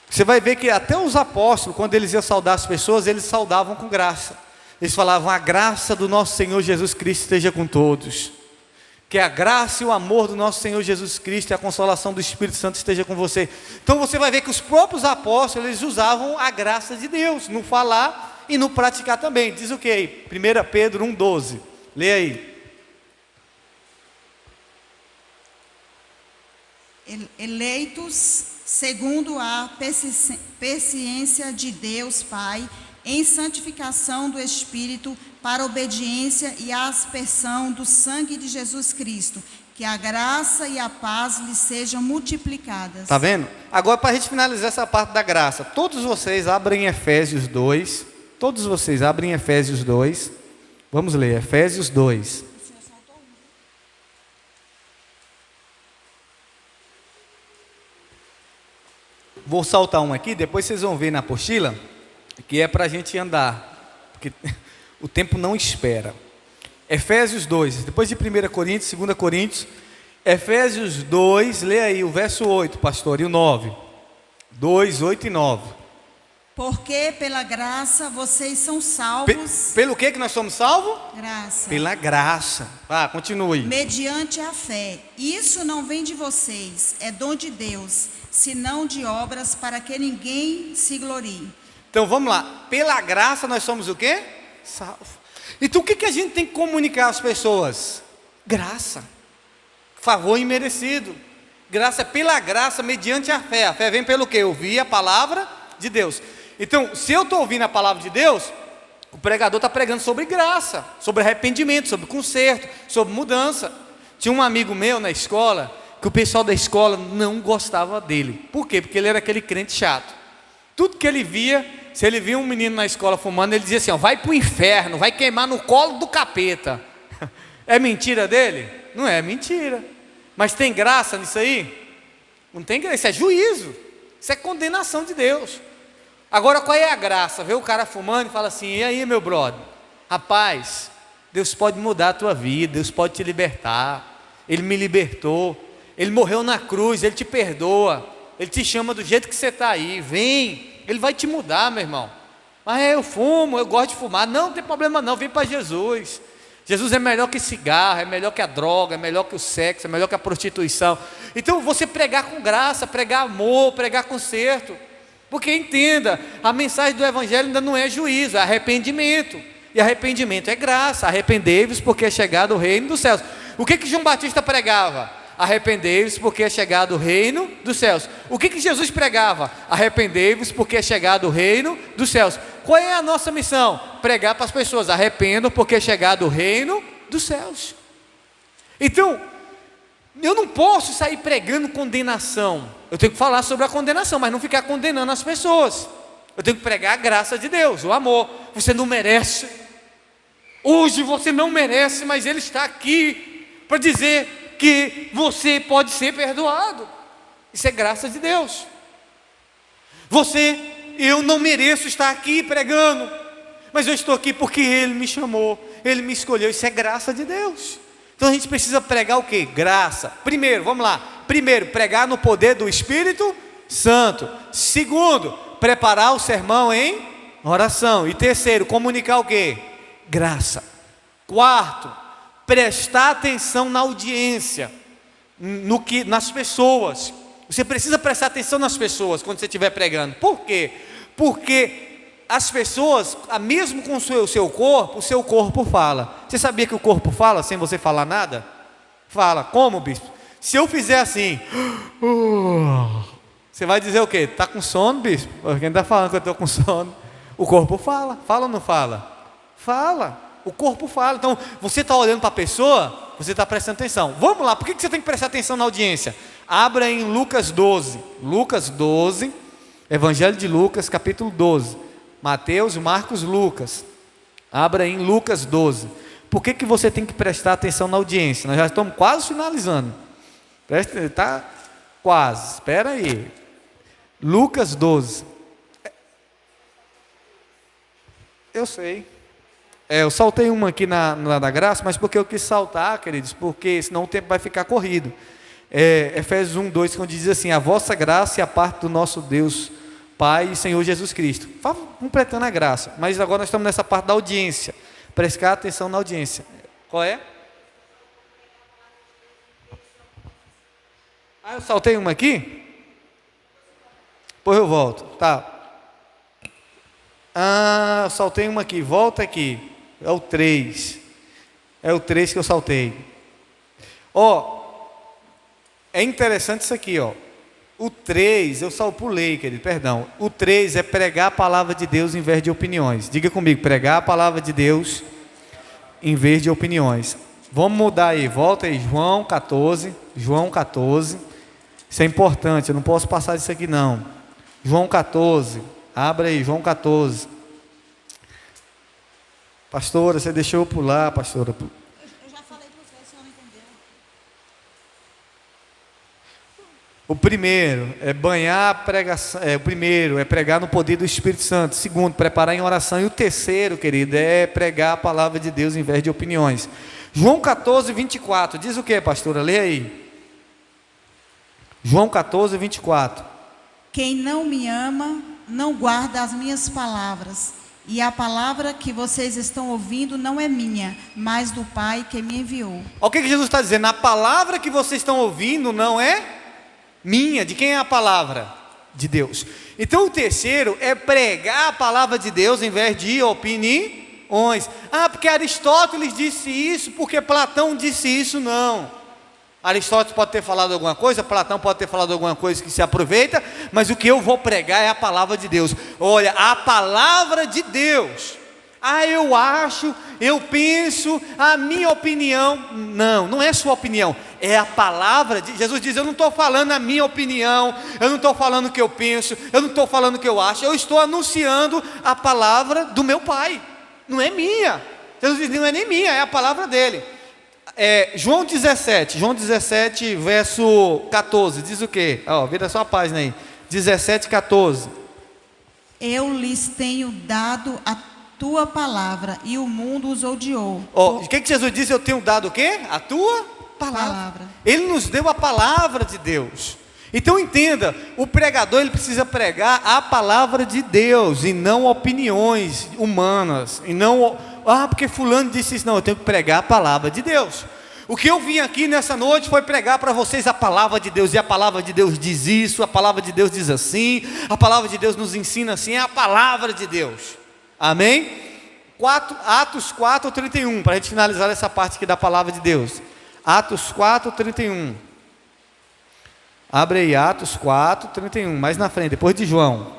Você vai ver que até os apóstolos, quando eles iam saudar as pessoas, eles saudavam com graça. Eles falavam: a graça do nosso Senhor Jesus Cristo esteja com todos. Que a graça e o amor do nosso Senhor Jesus Cristo e a consolação do Espírito Santo esteja com você. Então você vai ver que os próprios apóstolos, eles usavam a graça de Deus, no falar e no praticar também. Diz o que aí? 1 Pedro 1,12. Lê aí. Eleitos segundo a presciência de Deus Pai, em santificação do Espírito, para a obediência e a aspersão do sangue de Jesus Cristo, que a graça e a paz lhe sejam multiplicadas. Está vendo? Agora, para a gente finalizar essa parte da graça, todos vocês abrem Efésios 2, todos vocês abrem Efésios 2, vamos ler, Efésios 2. Vou saltar um aqui, depois vocês vão ver na apostila, que é para a gente andar, porque o tempo não espera. Efésios 2, depois de 1 Coríntios, 2 Coríntios, Efésios 2, lê aí o verso 8, pastor, e o 9. 2, 8 e 9. Porque pela graça vocês são salvos. Pelo que nós somos salvos? Graça. Pela graça. Continue. Mediante a fé. Isso não vem de vocês, é dom de Deus, senão de obras, para que ninguém se glorie. Então vamos lá. Pela graça nós somos o quê? Salvos. Então o que a gente tem que comunicar às pessoas? Graça. Favor imerecido. Graça é pela graça, mediante a fé. A fé vem pelo quê? Ouvir a palavra de Deus. Então, se eu estou ouvindo a palavra de Deus, o pregador está pregando sobre graça, sobre arrependimento, sobre conserto, sobre mudança. Tinha um amigo meu na escola, que o pessoal da escola não gostava dele. Por quê? Porque ele era aquele crente chato. Tudo que ele via, se ele via um menino na escola fumando, ele dizia assim, ó, vai para o inferno, vai queimar no colo do capeta. É mentira dele? Não é mentira. Mas tem graça nisso aí? Não tem graça, isso é juízo. Isso é condenação de Deus. Agora qual é a graça? Vê o cara fumando e fala assim, e aí meu brother? Rapaz, Deus pode mudar a tua vida, Deus pode te libertar. Ele me libertou, Ele morreu na cruz, Ele te perdoa, Ele te chama do jeito que você está aí, vem, Ele vai te mudar, meu irmão. Mas eu fumo, eu gosto de fumar. Não tem problema não, vem para Jesus. Jesus é melhor que cigarro, é melhor que a droga, é melhor que o sexo, é melhor que a prostituição. Então você pregar com graça, pregar amor, pregar conserto. Porque entenda, a mensagem do Evangelho ainda não é juízo, é arrependimento. E arrependimento é graça. Arrependei-vos porque é chegado o reino dos céus. O que João Batista pregava? Arrependei-vos porque é chegado o reino dos céus. O que Jesus pregava? Arrependei-vos porque é chegado o reino dos céus. Qual é a nossa missão? Pregar para as pessoas, arrependam porque é chegado o reino dos céus. Então, eu não posso sair pregando condenação. Eu tenho que falar sobre a condenação, mas não ficar condenando as pessoas. Eu tenho que pregar a graça de Deus, o amor. Você não merece. Hoje você não merece, mas Ele está aqui para dizer que você pode ser perdoado. Isso é graça de Deus. Eu não mereço estar aqui pregando, mas eu estou aqui porque Ele me chamou, Ele me escolheu. Isso é graça de Deus. Então a gente precisa pregar o quê? Graça. Primeiro, vamos lá. Primeiro, pregar no poder do Espírito Santo. Segundo, preparar o sermão em oração. E terceiro, comunicar o quê? Graça. Quarto, prestar atenção na audiência, nas pessoas. Você precisa prestar atenção nas pessoas quando você estiver pregando. Por quê? Porque as pessoas, mesmo com o seu corpo fala. Você sabia que o corpo fala sem você falar nada? Fala. Como, bispo? Se eu fizer assim, você vai dizer o quê? Está com sono, bispo? Quem está falando que eu estou com sono? O corpo fala. Fala ou não fala? Fala. O corpo fala. Então, você está olhando para a pessoa, você está prestando atenção. Vamos lá, por que você tem que prestar atenção na audiência? Abra em Lucas 12. Lucas 12, Evangelho de Lucas, capítulo 12. Mateus, Marcos, Lucas. Abra em Lucas 12. Por que você tem que prestar atenção na audiência? Nós já estamos quase finalizando. Está quase. Espera aí. Lucas 12. Eu sei. Eu saltei uma aqui na da graça, mas porque eu quis saltar, queridos, porque senão o tempo vai ficar corrido. Efésios 1, 2, quando diz assim: a vossa graça e a parte do nosso Deus Pai e Senhor Jesus Cristo. Completando a graça. Mas agora nós estamos nessa parte da audiência. Prestar atenção na audiência. Qual é? Eu saltei uma aqui? Depois eu volto. Tá. Eu saltei uma aqui. Volta aqui. É o 3. É o 3 que eu saltei. É interessante isso aqui, O 3, eu só pulei, querido, perdão. O 3 é pregar a palavra de Deus em vez de opiniões. Diga comigo, pregar a palavra de Deus em vez de opiniões. Vamos mudar aí, volta aí, João 14. João 14. Isso é importante, eu não posso passar disso aqui não. João 14. Abra aí, João 14. Pastora, você deixou eu pular, pastora. Eu já falei para você, o senhor não entendeu. O primeiro é banhar a pregação. O primeiro é pregar no poder do Espírito Santo. O segundo, preparar em oração. E o terceiro, querido, é pregar a palavra de Deus em vez de opiniões. João 14, 24. Diz o que, pastora? Lê aí. João 14, 24. Quem não me ama, não guarda as minhas palavras. E a palavra que vocês estão ouvindo não é minha, mas do Pai que me enviou. Olha o que Jesus está dizendo. A palavra que vocês estão ouvindo não é minha. De quem é a palavra? De Deus. Então o terceiro é pregar a palavra de Deus em vez de opiniões. Porque Aristóteles disse isso, porque Platão disse isso. Não. Aristóteles pode ter falado alguma coisa, Platão pode ter falado alguma coisa que se aproveita, mas o que eu vou pregar é a palavra de Deus. Olha, a palavra de Deus, Ah, eu acho, eu penso, a minha opinião. Não, não é sua opinião, é a palavra de Jesus. Diz: eu não estou falando a minha opinião, eu não estou falando o que eu penso, eu não estou falando o que eu acho, eu estou anunciando a palavra do meu Pai, não é minha. Jesus diz: não é nem minha, é a palavra dele. João 17, verso 14, diz o quê? Vira só a página aí, 17, 14. Eu lhes tenho dado a tua palavra, e o mundo os odiou. O que Jesus disse? Eu tenho dado o quê? A tua palavra. Ele nos deu a palavra de Deus. Então entenda, o pregador ele precisa pregar a palavra de Deus, e não opiniões humanas, e não, porque fulano disse isso. Não, eu tenho que pregar a palavra de Deus. O que eu vim aqui nessa noite foi pregar para vocês a palavra de Deus, e a palavra de Deus diz isso, a palavra de Deus diz assim, a palavra de Deus nos ensina assim, é a palavra de Deus. Amém? Atos 4, 31, para a gente finalizar essa parte aqui da palavra de Deus. Atos 4, 31. Abre aí, Atos 4, 31, mais na frente, depois de João.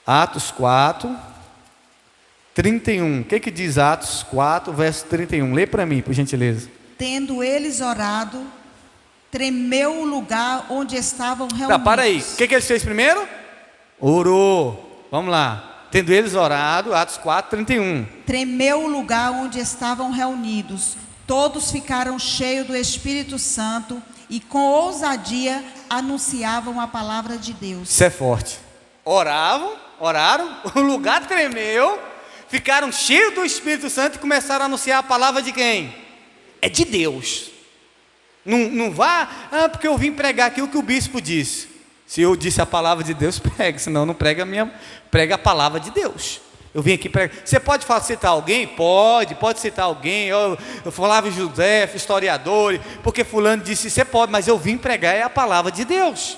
Atos 4, 31. O que diz Atos 4, verso 31? Lê para mim, por gentileza. Tendo eles orado, tremeu o lugar onde estavam reunidos. Para aí, o que eles fez primeiro? Orou. Vamos lá. Tendo eles orado, Atos 4, 31. Tremeu o lugar onde estavam reunidos. Todos ficaram cheios do Espírito Santo e com ousadia anunciavam a palavra de Deus. Isso é forte. Oraram, o lugar tremeu, ficaram cheios do Espírito Santo e começaram a anunciar a palavra de quem? É de Deus. Não vá, porque eu vim pregar aqui o que o bispo disse. Se eu disse a palavra de Deus, prega, senão não prega prega a palavra de Deus. Eu vim aqui pregar. Você pode citar alguém? Pode citar alguém. Eu Flávio José, historiador, porque fulano disse, você pode, mas eu vim pregar é a palavra de Deus.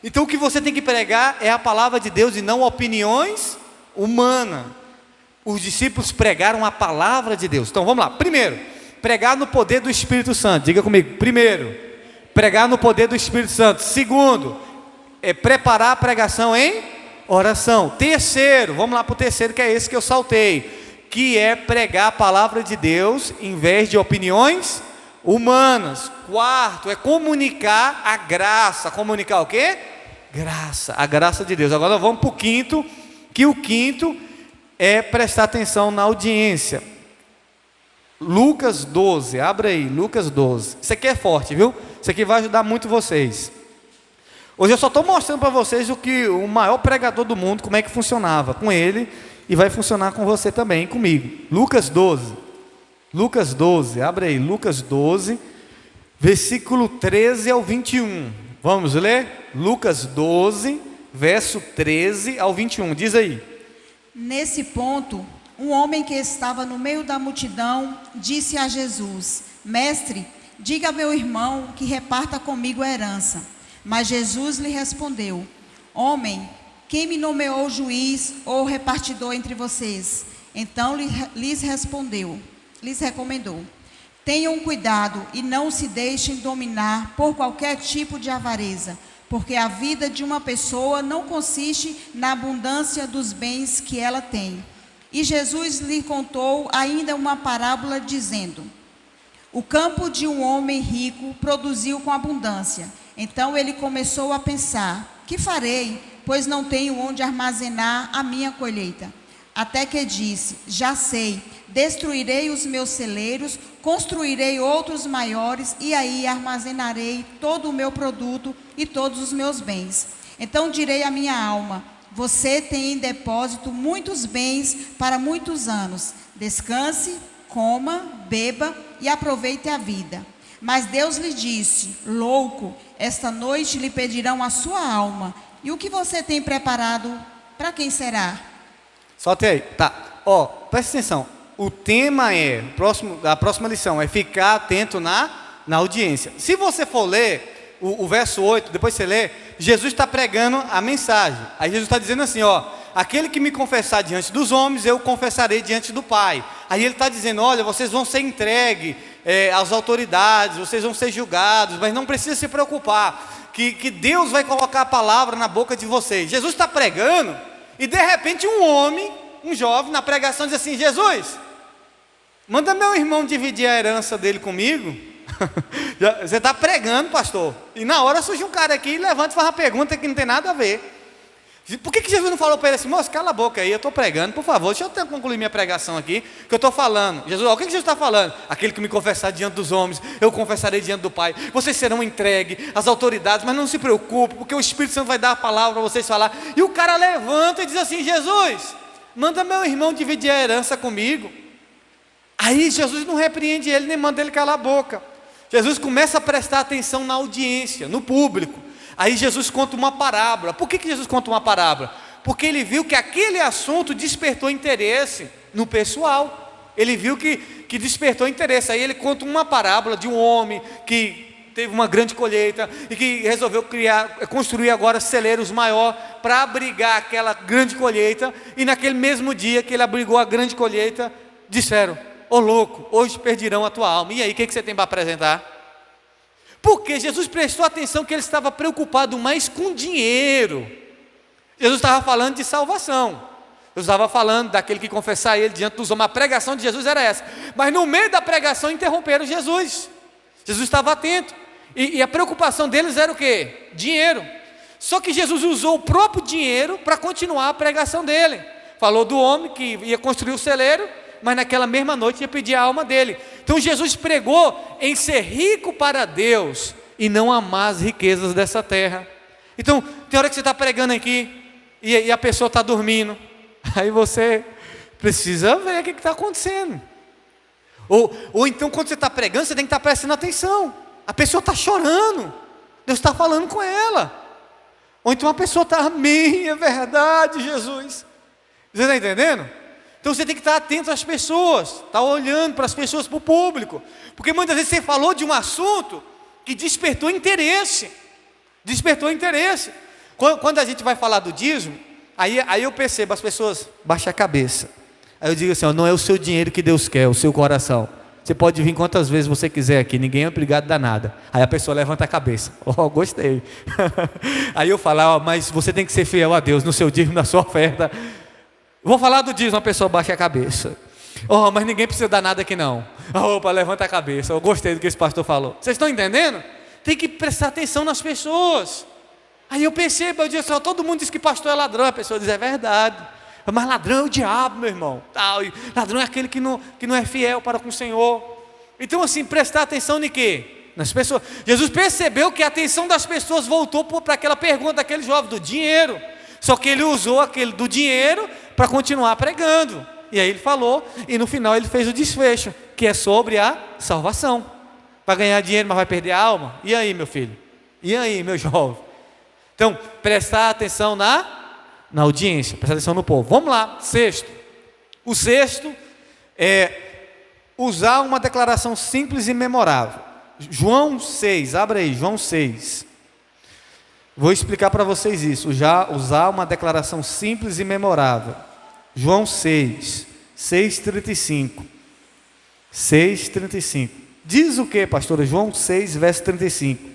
Então o que você tem que pregar é a palavra de Deus e não opiniões humanas. Os discípulos pregaram a palavra de Deus. Então vamos lá. Primeiro, pregar no poder do Espírito Santo. Diga comigo. Primeiro, pregar no poder do Espírito Santo. Segundo, preparar a pregação em oração. Terceiro, vamos lá para o terceiro, que é esse que eu saltei, que é pregar a palavra de Deus em vez de opiniões humanas. Quarto, é comunicar a graça. Comunicar o quê? Graça, a graça de Deus. Agora vamos para o quinto, que o quinto é prestar atenção na audiência. Lucas 12, abre aí, Lucas 12. Isso aqui é forte, viu? Isso aqui vai ajudar muito vocês. Hoje eu só estou mostrando para vocês o maior pregador do mundo, como é que funcionava com ele, e vai funcionar com você também, comigo. Lucas 12, abre aí, Lucas 12, versículo 13 ao 21. Vamos ler? Lucas 12, verso 13 ao 21, diz aí. Nesse ponto, um homem que estava no meio da multidão disse a Jesus: Mestre, diga a meu irmão que reparta comigo a herança. Mas Jesus lhe respondeu: Homem, quem me nomeou juiz ou repartidor entre vocês? Então lhes recomendou: Tenham cuidado e não se deixem dominar por qualquer tipo de avareza, porque a vida de uma pessoa não consiste na abundância dos bens que ela tem. E Jesus lhe contou ainda uma parábola dizendo: O campo de um homem rico produziu com abundância. Então ele começou a pensar: que farei, pois não tenho onde armazenar a minha colheita? Até que disse: já sei, destruirei os meus celeiros, construirei outros maiores, e aí armazenarei todo o meu produto e todos os meus bens. Então direi à minha alma: você tem em depósito muitos bens para muitos anos. Descanse, coma, beba e aproveite a vida. Mas Deus lhe disse: louco, esta noite lhe pedirão a sua alma. E o que você tem preparado, para quem será? Solte aí, tá. Presta atenção. O tema a próxima lição é ficar atento na audiência. Se você for ler o verso 8, depois você lê, Jesus está pregando a mensagem. Aí Jesus está dizendo assim, aquele que me confessar diante dos homens, eu confessarei diante do Pai. Aí ele está dizendo, olha, vocês vão ser entregues às autoridades, vocês vão ser julgados, mas não precisa se preocupar, que Deus vai colocar a palavra na boca de vocês. Jesus está pregando, e de repente um homem um jovem na pregação diz assim: Jesus, manda meu irmão dividir a herança dele comigo. Você está pregando, pastor, e na hora surge um cara aqui e levanta e faz uma pergunta que não tem nada a ver. Por que Jesus não falou para ele assim: moço, cala a boca aí, eu estou pregando, por favor, deixa eu concluir minha pregação aqui, que eu estou falando. Jesus, o que Jesus está falando? Aquele que me confessar diante dos homens, eu confessarei diante do Pai. Vocês serão entregues às autoridades, mas não se preocupe, porque o Espírito Santo vai dar a palavra para vocês falar. E o cara levanta e diz assim: Jesus, manda meu irmão dividir a herança comigo. Aí Jesus não repreende ele, nem manda ele calar a boca. Jesus começa a prestar atenção na audiência, no público. Aí Jesus conta uma parábola. Por que Jesus conta uma parábola? Porque ele viu que aquele assunto despertou interesse no pessoal. Ele viu que despertou interesse. Aí ele conta uma parábola de um homem que teve uma grande colheita e que resolveu construir agora celeiros maior para abrigar aquela grande colheita. E naquele mesmo dia que ele abrigou a grande colheita, disseram: ô louco, hoje perderão a tua alma. E aí, o que você tem para apresentar? Porque Jesus prestou atenção que ele estava preocupado mais com dinheiro. Jesus estava falando de salvação. Jesus estava falando daquele que confessar ele diante dos homens. A pregação de Jesus era essa. Mas no meio da pregação interromperam Jesus. Jesus estava atento. E a preocupação deles era o quê? Dinheiro. Só que Jesus usou o próprio dinheiro para continuar a pregação dele. Falou do homem que ia construir o celeiro, mas naquela mesma noite ia pedir a alma dele. Então Jesus pregou em ser rico para Deus e não amar as riquezas dessa terra. Então tem hora que você está pregando aqui e a pessoa está dormindo, aí você precisa ver o que está acontecendo. Ou então quando você está pregando, você tem que estar prestando atenção. A pessoa está chorando, Deus está falando com ela. Ou então a pessoa está: amém, é verdade, Jesus. Você está entendendo? Então você tem que estar atento às pessoas, estar olhando para as pessoas, para o público, porque muitas vezes você falou de um assunto que despertou interesse. Quando a gente vai falar do dízimo, aí eu percebo, as pessoas baixam a cabeça. Aí eu digo assim: ó, não é o seu dinheiro que Deus quer, é o seu coração. Você pode vir quantas vezes você quiser aqui, ninguém é obrigado a dar nada. Aí a pessoa levanta a cabeça: ó, gostei. Aí eu falo: ó, mas você tem que ser fiel a Deus no seu dízimo, na sua oferta. Vou falar do dízimo, a pessoa baixa a cabeça. Oh, mas ninguém precisa dar nada aqui não. Opa, levanta a cabeça. Eu gostei do que esse pastor falou. Vocês estão entendendo? Tem que prestar atenção nas pessoas. Aí eu percebo, eu digo assim: todo mundo diz que pastor é ladrão. A pessoa diz: é verdade. Mas ladrão é o diabo, meu irmão. E ladrão é aquele que não é fiel para com o Senhor. Então assim, prestar atenção em quê? Nas pessoas. Jesus percebeu que a atenção das pessoas voltou para aquela pergunta daquele jovem, do dinheiro. Só que ele usou aquele do dinheiro para continuar pregando. E aí ele falou, e no final ele fez o desfecho, que é sobre a salvação. Vai ganhar dinheiro, mas vai perder a alma? E aí, meu filho? E aí, meu jovem? Então, prestar atenção na audiência, prestar atenção no povo. Vamos lá, sexto. O sexto é usar uma declaração simples e memorável. João 6, abre aí, João 6. Vou explicar para vocês isso, usar uma declaração simples e memorável. João 6, 6,35. 6,35. Diz o que, pastora? João 6, verso 35.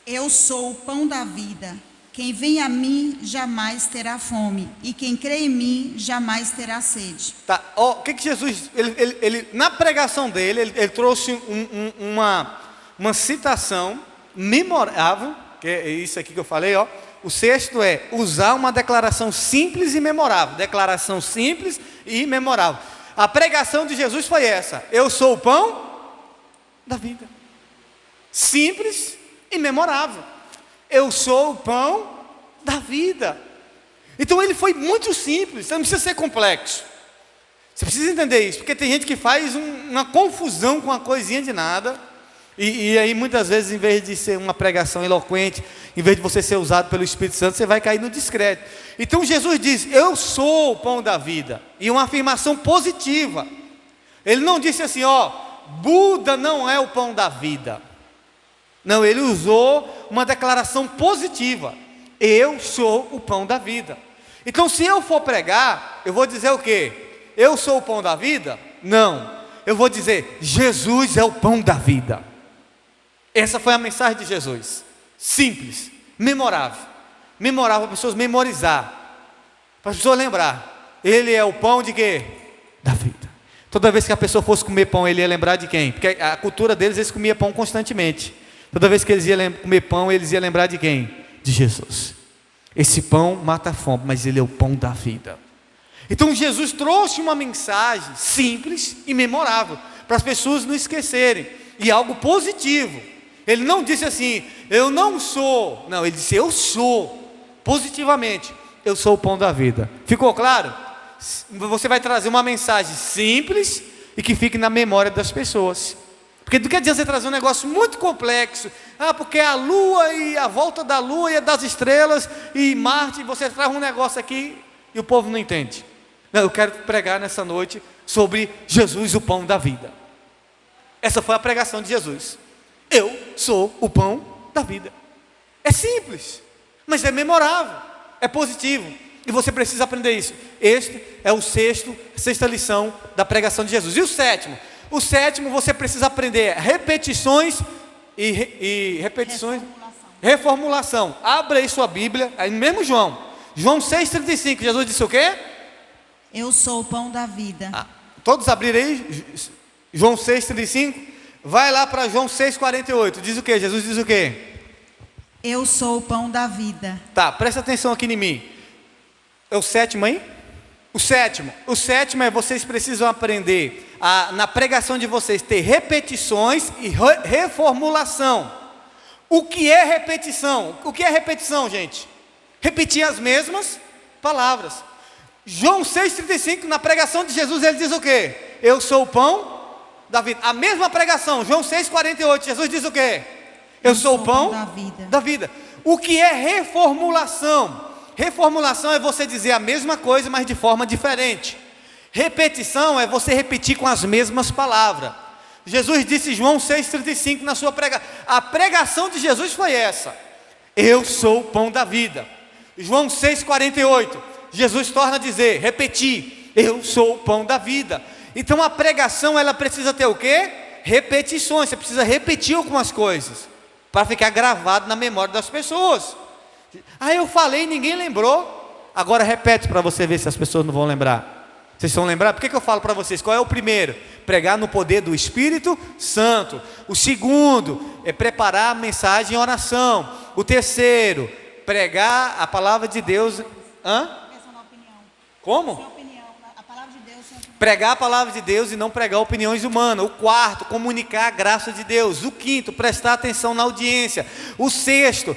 Eu sou o pão da vida. Quem vem a mim jamais terá fome, e quem crê em mim jamais terá sede. Tá, o que Jesus, ele na pregação dele, ele trouxe uma citação memorável, que é isso aqui que eu falei, ó. O sexto é usar uma declaração simples e memorável. Declaração simples e memorável. A pregação de Jesus foi essa: eu sou o pão da vida. Simples e memorável. Eu sou o pão da vida. Então ele foi muito simples, você não precisa ser complexo. Você precisa entender isso, porque tem gente que faz uma confusão com uma coisinha de nada. E aí muitas vezes, em vez de ser uma pregação eloquente, em vez de você ser usado pelo Espírito Santo, você vai cair no descrédito. Então Jesus diz: eu sou o pão da vida. E uma afirmação positiva. Ele não disse assim: ó, Buda não é o pão da vida. Não, ele usou uma declaração positiva: eu sou o pão da vida. Então se eu for pregar, eu vou dizer o quê? Eu sou o pão da vida? Não, eu vou dizer: Jesus é o pão da vida. Essa foi a mensagem de Jesus. Simples, memorável. Memorável para as pessoas memorizar, para as pessoas lembrar. Ele é o pão de quê? Da vida. Toda vez que a pessoa fosse comer pão, ele ia lembrar de quem? Porque a cultura deles, eles comiam pão constantemente. Toda vez que eles iam comer pão, eles iam lembrar de quem? De Jesus. Esse pão mata a fome, mas ele é o pão da vida. Então Jesus trouxe uma mensagem simples e memorável, para as pessoas não esquecerem, e algo positivo. Ele não disse assim, eu não sou. Não, ele disse, eu sou, positivamente. Eu sou o pão da vida. Ficou claro? Você vai trazer uma mensagem simples e que fique na memória das pessoas. Porque do que adianta você trazer um negócio muito complexo? Porque a lua e a volta da lua e a das estrelas e Marte, você traz um negócio aqui e o povo não entende. Não, eu quero pregar nessa noite sobre Jesus, o pão da vida. Essa foi a pregação de Jesus. Eu sou o pão da vida. É simples, mas é memorável, é positivo. E você precisa aprender isso. Este é a sexta lição da pregação de Jesus. E o sétimo? O sétimo você precisa aprender repetições e repetições. Reformulação. Abra aí sua Bíblia, aí mesmo João 6,35, Jesus disse o quê? Eu sou o pão da vida. Todos abriram aí? João 6,35. Vai lá para João 6,48. Diz o quê? Jesus diz o quê? Eu sou o pão da vida. Tá, presta atenção aqui em mim. É o sétimo aí? O sétimo é vocês precisam aprender na pregação de vocês ter repetições e reformulação. O que é repetição? O que é repetição, gente? Repetir as mesmas palavras. João 6,35, na pregação de Jesus, ele diz o quê? Eu sou o pão da vida. A mesma pregação, João 6,48, Jesus diz o quê? Eu sou o pão da vida. O que é reformulação? Reformulação é você dizer a mesma coisa, mas de forma diferente. Repetição é você repetir com as mesmas palavras. Jesus disse, João 6,35, na sua pregação. A pregação de Jesus foi essa: eu sou o pão da vida. João 6,48, Jesus torna a dizer, repetir, eu sou o pão da vida. Então a pregação, ela precisa ter o quê? Repetições. Você precisa repetir algumas coisas para ficar gravado na memória das pessoas. Eu falei e ninguém lembrou. Agora repete para você ver se as pessoas não vão lembrar. Vocês vão lembrar? Por que eu falo para vocês? Qual é o primeiro? Pregar no poder do Espírito Santo. O segundo é preparar a mensagem em oração. O terceiro, pregar a palavra de Deus. Como? Pregar a palavra de Deus e não pregar opiniões humanas. O quarto, comunicar a graça de Deus. O quinto, prestar atenção na audiência. O sexto,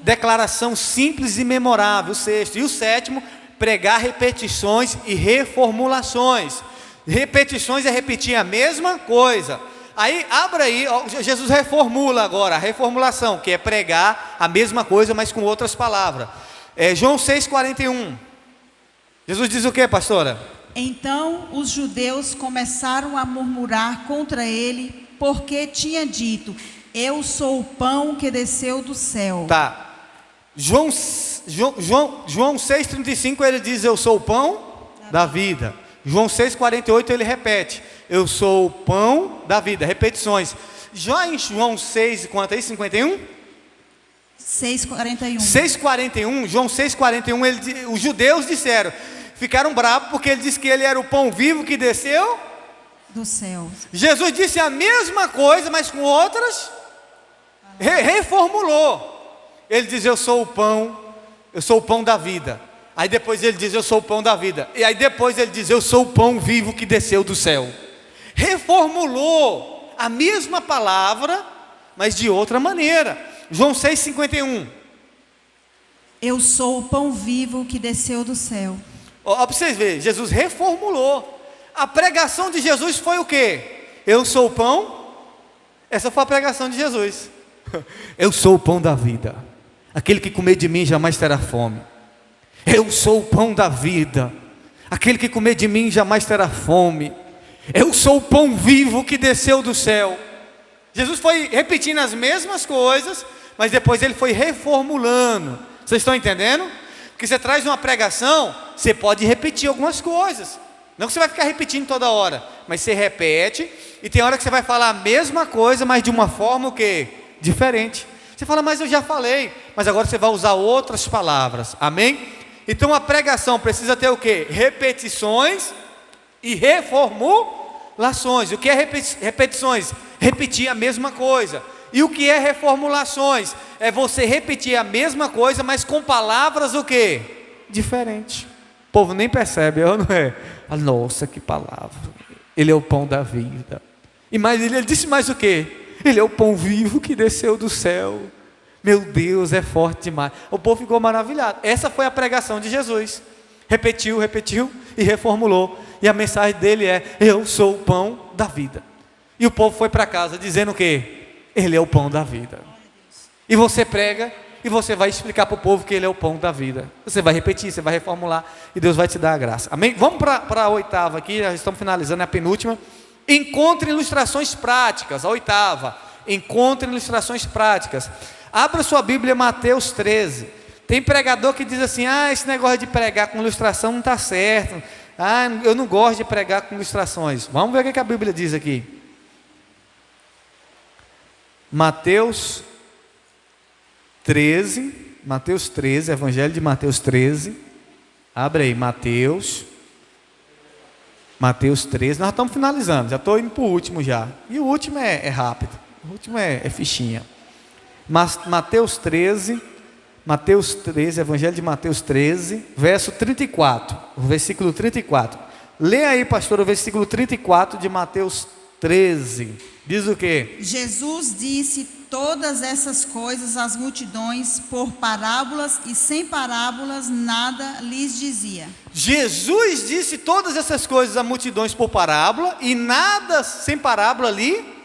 declaração simples e memorável. O sexto. E o sétimo, pregar repetições e reformulações. Repetições é repetir a mesma coisa. Aí, abra aí, Jesus reformula agora, a reformulação, que é pregar a mesma coisa, mas com outras palavras. João 6,41. Jesus diz o que, pastora? Então os judeus começaram a murmurar contra ele, porque tinha dito, eu sou o pão que desceu do céu. Tá. João 6,35 ele diz, eu sou o pão da vida. João 6,48 ele repete, eu sou o pão da vida. Repetições. Já em João 6, quanto aí? 51? 6,41. 6,41, João 6,41, os judeus disseram, ficaram bravos porque ele disse que ele era o pão vivo que desceu do céu. Jesus disse a mesma coisa, mas com outras, reformulou. Ele diz, eu sou o pão da vida. Aí depois ele diz, eu sou o pão da vida. E aí depois ele diz, eu sou o pão vivo que desceu do céu. Reformulou a mesma palavra, mas de outra maneira. João 6,51. Eu sou o pão vivo que desceu do céu. Para vocês verem, Jesus reformulou. A pregação de Jesus foi o quê? Eu sou o pão. Essa foi a pregação de Jesus. Eu sou o pão da vida. Aquele que comer de mim jamais terá fome. Eu sou o pão da vida. Aquele que comer de mim jamais terá fome. Eu sou o pão vivo que desceu do céu. Jesus foi repetindo as mesmas coisas, mas depois ele foi reformulando. Vocês estão entendendo? Porque você traz uma pregação, você pode repetir algumas coisas. Não que você vai ficar repetindo toda hora, mas você repete, e tem hora que você vai falar a mesma coisa, mas de uma forma o quê? Diferente. Você fala, mas eu já falei. Mas agora você vai usar outras palavras. Amém? Então a pregação precisa ter o quê? Repetições e reformulações. O que é repetições? Repetir a mesma coisa. E o que é reformulações? É você repetir a mesma coisa, mas com palavras o quê? Diferente. O povo nem percebe, não é? Nossa, que palavra. Ele é o pão da vida. E mais, ele disse mais o quê? Ele é o pão vivo que desceu do céu. Meu Deus, é forte demais. O povo ficou maravilhado. Essa foi a pregação de Jesus. Repetiu e reformulou. E a mensagem dele é: eu sou o pão da vida. E o povo foi para casa dizendo o quê? Ele é o pão da vida. E você prega e você vai explicar para o povo que ele é o pão da vida. Você vai repetir, você vai reformular e Deus vai te dar a graça. Amém? Vamos para a oitava aqui, já estamos finalizando, é a penúltima. Encontre ilustrações práticas. A oitava. Encontre ilustrações práticas. Abra sua Bíblia, Mateus 13. Tem pregador que diz assim: esse negócio de pregar com ilustração não está certo. Eu não gosto de pregar com ilustrações. Vamos ver o que a Bíblia diz aqui. Mateus 13, Evangelho de Mateus 13. Abre aí, Mateus 13. Nós estamos finalizando, já estou indo para o último já. E o último é rápido, o último é fichinha. Mateus 13, Evangelho de Mateus 13, verso 34, o versículo 34. Lê aí, pastor, o versículo 34 de Mateus 13. Diz o quê? Jesus disse todas essas coisas às multidões por parábolas, e sem parábolas nada lhes dizia. Jesus disse todas essas coisas a multidões por parábola, e nada sem parábola ali.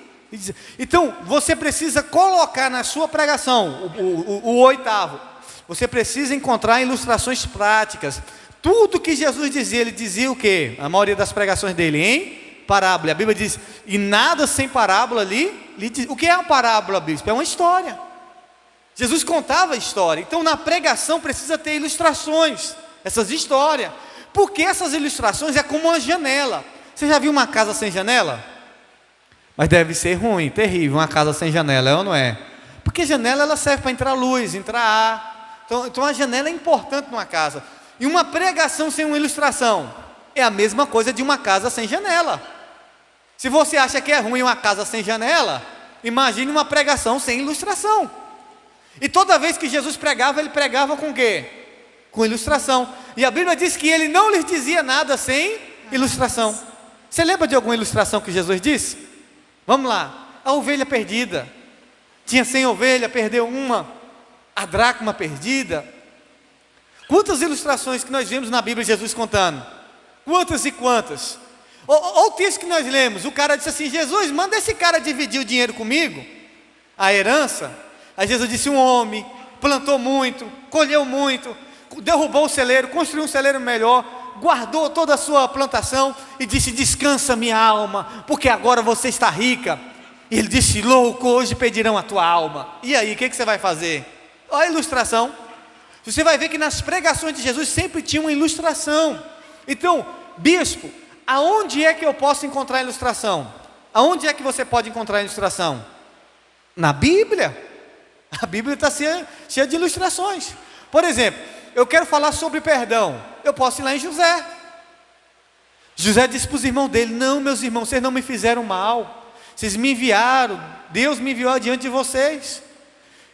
Então, você precisa colocar na sua pregação, o oitavo, você precisa encontrar ilustrações práticas. Tudo que Jesus dizia, ele dizia o quê? A maioria das pregações dele, hein? Parábola. A Bíblia diz, e nada sem parábola ali. O que é uma parábola, bispo? É uma história. Jesus contava a história. Então na pregação precisa ter ilustrações, essas histórias, porque essas ilustrações é como uma janela. Você já viu uma casa sem janela? Mas deve ser ruim, terrível, uma casa sem janela, é ou não é? Porque janela ela serve para entrar luz, entrar ar. Então a janela é importante numa casa. E uma pregação sem uma ilustração é a mesma coisa de uma casa sem janela. Se você acha que é ruim uma casa sem janela, imagine uma pregação sem ilustração. E toda vez que Jesus pregava, ele pregava com o quê? Com ilustração. E a Bíblia diz que ele não lhes dizia nada sem ilustração. Você lembra de alguma ilustração que Jesus disse? Vamos lá. A ovelha perdida. Tinha 100 ovelhas, perdeu uma. A dracma perdida. Quantas ilustrações que nós vemos na Bíblia Jesus contando? Quantas e quantas? Olha o texto que nós lemos. O cara disse assim: Jesus, manda esse cara dividir o dinheiro comigo, a herança. Aí Jesus disse: um homem plantou muito, colheu muito, derrubou o celeiro, construiu um celeiro melhor, guardou toda a sua plantação e disse: descansa minha alma, porque agora você está rica. E ele disse: louco, hoje pedirão a tua alma. E aí, o que você vai fazer? Olha a ilustração. Você vai ver que nas pregações de Jesus sempre tinha uma ilustração. Então, bispo, aonde é que eu posso encontrar a ilustração? Aonde é que você pode encontrar a ilustração? Na Bíblia. A Bíblia está cheia de ilustrações. Por exemplo, eu quero falar sobre perdão. Eu posso ir lá em José. José disse para os irmãos dele: não, meus irmãos, vocês não me fizeram mal. Vocês me enviaram. Deus me enviou adiante de vocês.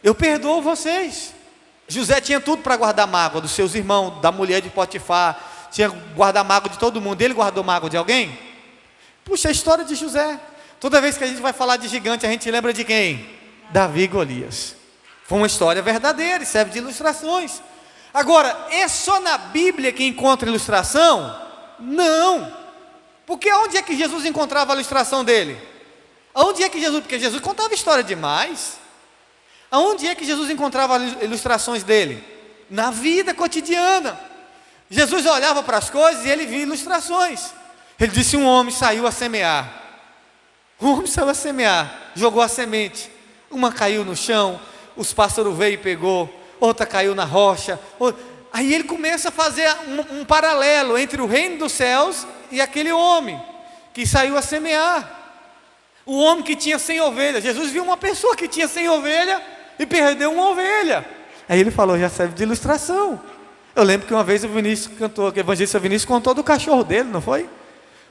Eu perdoo vocês. José tinha tudo para guardar mágoa dos seus irmãos, da mulher de Potifar. Tinha guardar mágoa de todo mundo. Ele guardou mágoa de alguém? Puxa, a história de José. Toda vez que a gente vai falar de gigante, a gente lembra de quem? Davi e Golias. Foi uma história verdadeira e serve de ilustrações. Agora, é só na Bíblia que encontra ilustração? Não. Porque onde é que Jesus encontrava a ilustração dele? Aonde é que Jesus... Porque Jesus contava história demais. Aonde é que Jesus encontrava ilustrações dele? Na vida cotidiana. Jesus olhava para as coisas e ele via ilustrações. Ele disse: um homem saiu a semear. Um homem saiu a semear, jogou a semente. Uma caiu no chão, os pássaros veio e pegou. Outra caiu na rocha. Aí ele começa a fazer um paralelo entre o reino dos céus e aquele homem que saiu a semear. O homem que tinha 100 ovelhas. Jesus viu uma pessoa que tinha 100 ovelhas e perdeu uma ovelha. Aí ele falou, já serve de ilustração. Eu lembro que uma vez o Vinícius cantou, que o evangelista Vinícius contou do cachorro dele, não foi?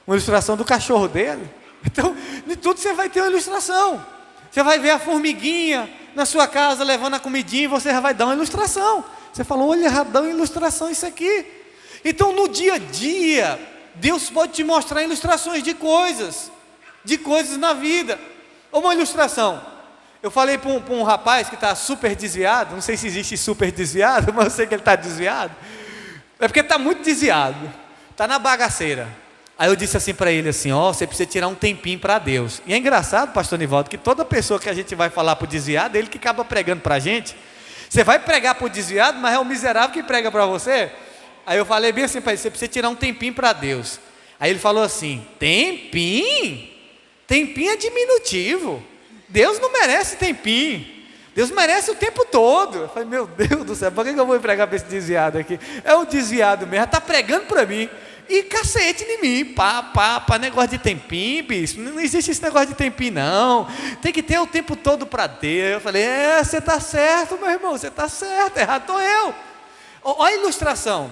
Uma ilustração do cachorro dele. Então, de tudo você vai ter uma ilustração. Você vai ver a formiguinha na sua casa levando a comidinha e você já vai dar uma ilustração. Você falou, olha, já dá uma ilustração isso aqui. Então, no dia a dia, Deus pode te mostrar ilustrações de coisas na vida. Uma ilustração. Eu falei para um rapaz que está super desviado, não sei se existe super desviado, mas eu sei que ele está desviado. É porque está muito desviado, está na bagaceira. Aí eu disse assim para ele assim, você precisa tirar um tempinho para Deus. E é engraçado, pastor Nivaldo, que toda pessoa que a gente vai falar para o desviado, ele que acaba pregando para a gente. Você vai pregar para o desviado, mas é o miserável que prega para você. Aí eu falei bem assim para ele, você precisa tirar um tempinho para Deus. Aí ele falou assim, tempinho? Tempinho é diminutivo. Deus não merece tempinho. Deus merece o tempo todo. Eu falei, meu Deus do céu, por que eu vou pregar para esse desviado aqui? É um desviado mesmo, está pregando para mim. E cacete em mim, negócio de tempinho, bicho. Não existe esse negócio de tempinho, não. Tem que ter o tempo todo para Deus. Eu falei, você está certo, meu irmão, você está certo, errado estou eu. Olha a ilustração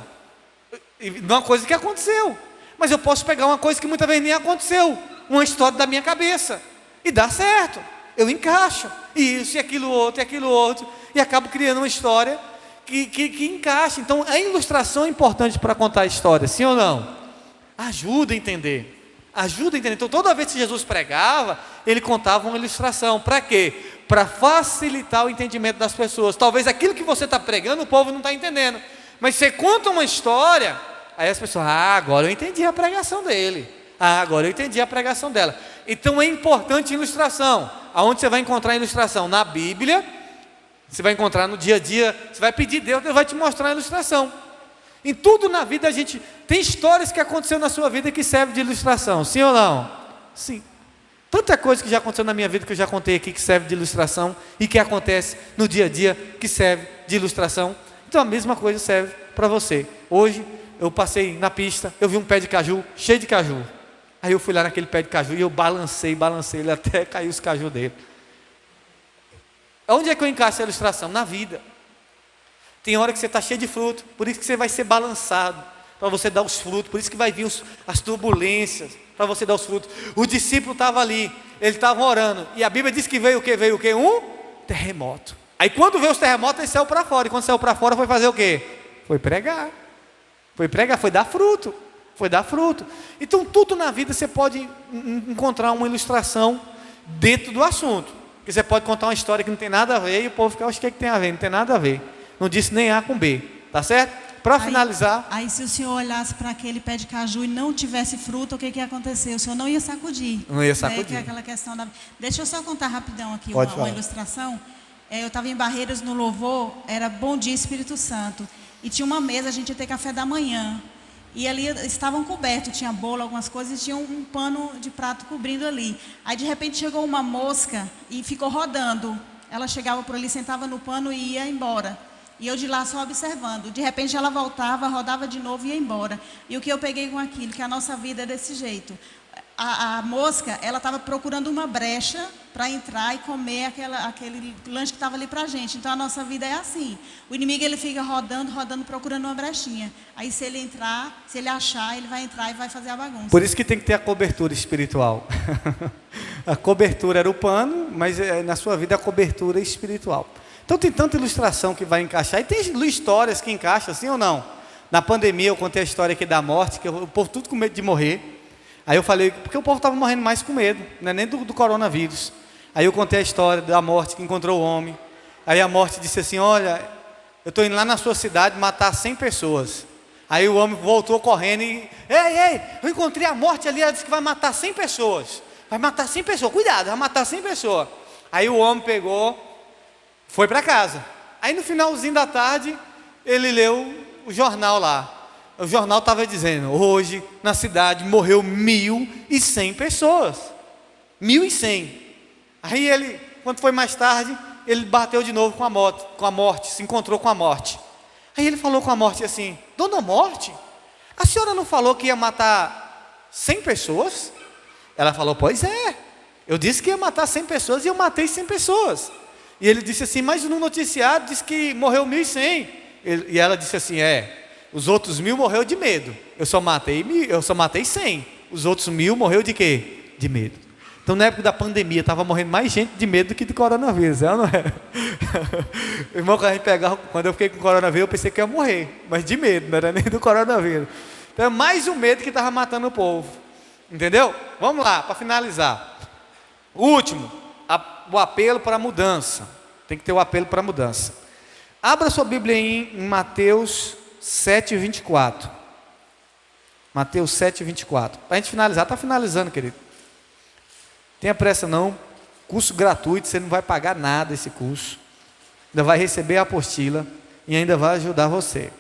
de uma coisa que aconteceu. Mas eu posso pegar uma coisa que muitas vezes nem aconteceu, uma história da minha cabeça, e dá certo. Eu encaixo isso e aquilo outro, e acabo criando uma história que encaixa. Então a ilustração é importante para contar a história, sim ou não? Ajuda a entender. Então toda vez que Jesus pregava, ele contava uma ilustração. Para quê? Para facilitar o entendimento das pessoas. Talvez aquilo que você está pregando, o povo não está entendendo, mas você conta uma história, aí as pessoas, agora eu entendi a pregação dele, agora eu entendi a pregação dela. Então é importante a ilustração. Aonde você vai encontrar a ilustração? Na Bíblia. Você vai encontrar no dia a dia, você vai pedir Deus, Deus vai te mostrar a ilustração. Em tudo na vida a gente tem histórias que aconteceram na sua vida que servem de ilustração, sim ou não? Sim. Tanta coisa que já aconteceu na minha vida que eu já contei aqui que serve de ilustração e que acontece no dia a dia que serve de ilustração. Então a mesma coisa serve para você. Hoje eu passei na pista, eu vi um pé de caju, cheio de caju. Aí eu fui lá naquele pé de caju e eu balancei ele até cair os caju dele. Onde é que eu encaixo a ilustração? Na vida. Tem hora que você está cheio de fruto, por isso que você vai ser balançado, para você dar os frutos, por isso que vai vir as turbulências, para você dar os frutos. O discípulo estava ali, ele estava orando, e a Bíblia diz que veio o quê? Veio o quê? Um terremoto. Aí quando veio os terremotos, ele saiu para fora, e quando saiu para fora foi fazer o quê? Foi pregar, foi dar fruto. Então tudo na vida você pode encontrar uma ilustração dentro do assunto. Porque você pode contar uma história que não tem nada a ver, e o povo fica, acho que tem a ver, não tem nada a ver. Não disse nem A com B, tá certo? Para finalizar. Aí se o senhor olhasse para aquele pé de caju e não tivesse fruto, o que ia acontecer? O senhor não ia sacudir. Não ia sacudir. Que é aquela questão da... Deixa eu só contar rapidão aqui uma ilustração. Eu estava em Barreiras no louvor, era Bom Dia Espírito Santo. E tinha uma mesa, a gente ia ter café da manhã. E ali estavam cobertos, tinha bolo, algumas coisas, e tinha um pano de prato cobrindo ali. Aí de repente chegou uma mosca e ficou rodando. Ela chegava por ali, sentava no pano e ia embora. E eu de lá só observando. De repente ela voltava, rodava de novo e ia embora. E o que eu peguei com aquilo? Que a nossa vida é desse jeito. A mosca, ela estava procurando uma brecha para entrar e comer aquele lanche que estava ali para a gente. Então a nossa vida é assim. O inimigo ele fica rodando, procurando uma brechinha. Aí se ele entrar, se ele achar, ele vai entrar e vai fazer a bagunça. Por isso que tem que ter a cobertura espiritual. A cobertura era o pano, mas na sua vida a cobertura é espiritual. Então tem tanta ilustração que vai encaixar. E tem histórias que encaixam, sim ou não? Na pandemia eu contei a história aqui da morte, que o povo tudo com medo de morrer. Aí eu falei, porque o povo estava morrendo mais com medo, não é nem do coronavírus. Aí eu contei a história da morte que encontrou o homem. Aí a morte disse assim, olha, eu estou indo lá na sua cidade matar 100 pessoas. Aí o homem voltou correndo e, ei, eu encontrei a morte ali, ela disse que vai matar 100 pessoas. Vai matar 100 pessoas, cuidado, vai matar 100 pessoas. Aí o homem pegou, foi para casa. Aí no finalzinho da tarde, ele leu o jornal lá. O jornal estava dizendo, hoje na cidade morreu 1.100 pessoas. 1.100. Aí ele, quando foi mais tarde, ele bateu de novo com a morte, se encontrou com a morte. Aí ele falou com a morte assim, dona Morte, a senhora não falou que ia matar 100 pessoas? Ela falou, pois é, eu disse que ia matar 100 pessoas e eu matei 100 pessoas. E ele disse assim, mas no noticiário diz que morreu 1.100. E ela disse assim, os outros 1.000 morreu de medo. Eu só matei 100. Os outros 1.000 morreu de quê? De medo. Então na época da pandemia estava morrendo mais gente de medo do que de coronavírus, é ou não é? Irmão, quando eu fiquei com coronavírus, eu pensei que ia morrer, mas de medo, não era nem do coronavírus. Então é mais um medo que estava matando o povo. Entendeu? Vamos lá, para finalizar. O último, o apelo para a mudança. Tem que ter o apelo para a mudança. Abra sua Bíblia em Mateus 7:24. Mateus 7:24. Para a gente finalizar, está finalizando, querido. Tenha pressa não, curso gratuito, você não vai pagar nada esse curso. Ainda vai receber a apostila e ainda vai ajudar você.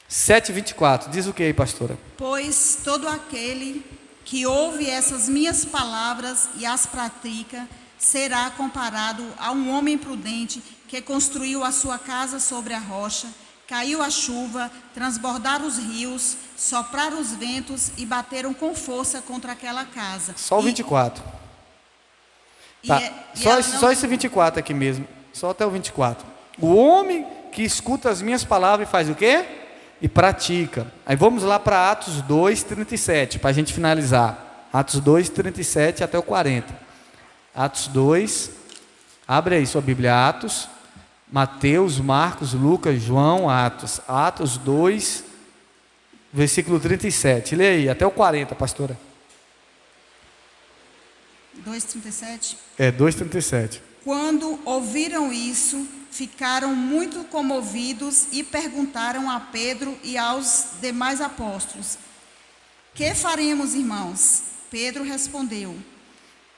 7:24, diz o que aí, pastora? Pois todo aquele que ouve essas minhas palavras e as pratica, será comparado a um homem prudente que construiu a sua casa sobre a rocha. Caiu a chuva, transbordaram os rios, sopraram os ventos e bateram com força contra aquela casa. Só o 24. Tá. Só esse 24 aqui mesmo. Só até o 24. O homem que escuta as minhas palavras e faz o quê? E pratica. Aí vamos lá para Atos 2:37, para a gente finalizar. Atos 2:37 até o 40. Atos 2, abre aí sua Bíblia, Atos, Mateus, Marcos, Lucas, João, Atos. Atos 2, versículo 37. Lê aí, até o 40, pastora. 2:37. 2:37. Quando ouviram isso, ficaram muito comovidos e perguntaram a Pedro e aos demais apóstolos: que faremos, irmãos? Pedro respondeu: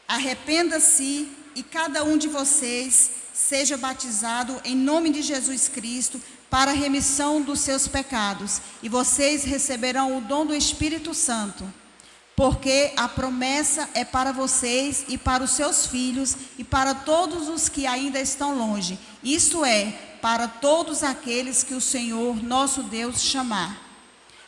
arrependa-se e cada um de vocês seja batizado em nome de Jesus Cristo para a remissão dos seus pecados, e vocês receberão o dom do Espírito Santo. Porque a promessa é para vocês e para os seus filhos e para todos os que ainda estão longe. Isto é, para todos aqueles que o Senhor, nosso Deus, chamar.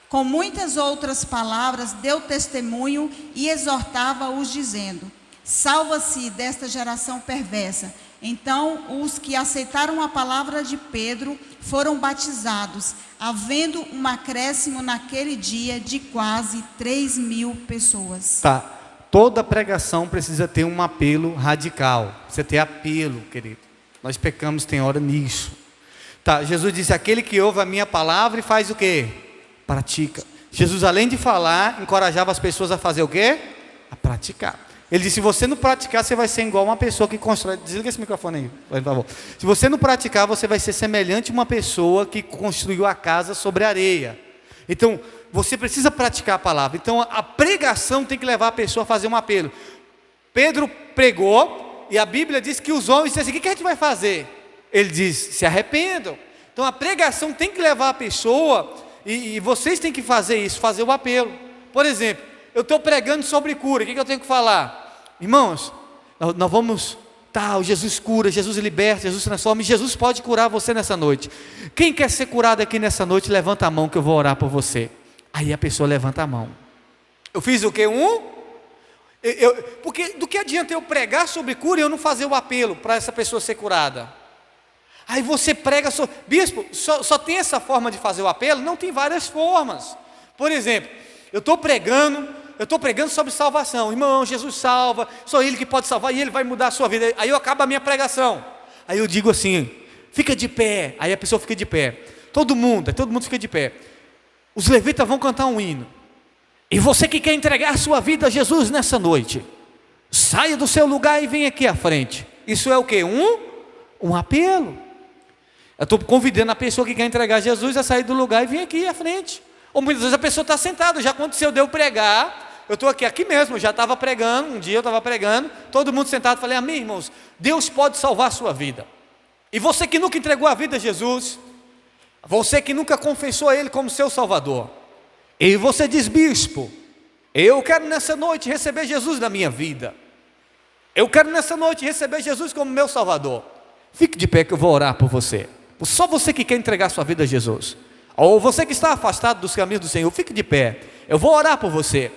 Com muitas outras palavras, deu testemunho e exortava-os, dizendo: salva-se desta geração perversa. Então, os que aceitaram a palavra de Pedro foram batizados, havendo um acréscimo naquele dia de quase 3.000 pessoas. Tá. Toda pregação precisa ter um apelo radical. Precisa ter apelo, querido. Nós pecamos, tem hora nisso. Tá, Jesus disse: aquele que ouve a minha palavra e faz o quê? Pratica. Jesus, além de falar, encorajava as pessoas a fazer o quê? A praticar. Ele disse: se você não praticar, você vai ser igual uma pessoa que constrói. Desliga esse microfone aí, por favor. Se você não praticar, você vai ser semelhante a uma pessoa que construiu a casa sobre areia. Então, você precisa praticar a palavra. Então, a pregação tem que levar a pessoa a fazer um apelo. Pedro pregou, e a Bíblia diz que os homens disseram assim: o que a gente vai fazer? Ele diz: se arrependam. Então, a pregação tem que levar a pessoa, e vocês têm que fazer isso, fazer o apelo. Por exemplo, eu estou pregando sobre cura, o que eu tenho que falar? Irmãos, nós vamos, Jesus cura, Jesus liberta, Jesus transforma, e Jesus pode curar você nessa noite. Quem quer ser curado aqui nessa noite, levanta a mão que eu vou orar por você. Aí a pessoa levanta a mão. Eu fiz o quê? Porque do que adianta eu pregar sobre cura e eu não fazer o apelo para essa pessoa ser curada? Aí você prega sobre... Bispo, só tem essa forma de fazer o apelo? Não, tem várias formas. Por exemplo, eu estou pregando sobre salvação. Irmão, Jesus salva, só Ele que pode salvar, e Ele vai mudar a sua vida. Aí eu acabo a minha pregação. Aí eu digo assim: fica de pé. Aí a pessoa fica de pé. Todo mundo fica de pé. Os levitas vão cantar um hino. E você que quer entregar a sua vida a Jesus nessa noite, saia do seu lugar e venha aqui à frente. Isso é o quê? Um apelo. Eu estou convidando a pessoa que quer entregar a Jesus a sair do lugar e vir aqui à frente. Ou muitas vezes a pessoa está sentada. Já aconteceu de eu pregar, eu estou aqui mesmo, eu já estava pregando, um dia eu estava pregando, todo mundo sentado, falei: amém, irmãos, Deus pode salvar a sua vida. E você que nunca entregou a vida a Jesus, você que nunca confessou a Ele como seu Salvador, e você diz: bispo, eu quero nessa noite receber Jesus na minha vida, eu quero nessa noite receber Jesus como meu Salvador. Fique de pé que eu vou orar por você. Só você que quer entregar a sua vida a Jesus, ou você que está afastado dos caminhos do Senhor, fique de pé, eu vou orar por você.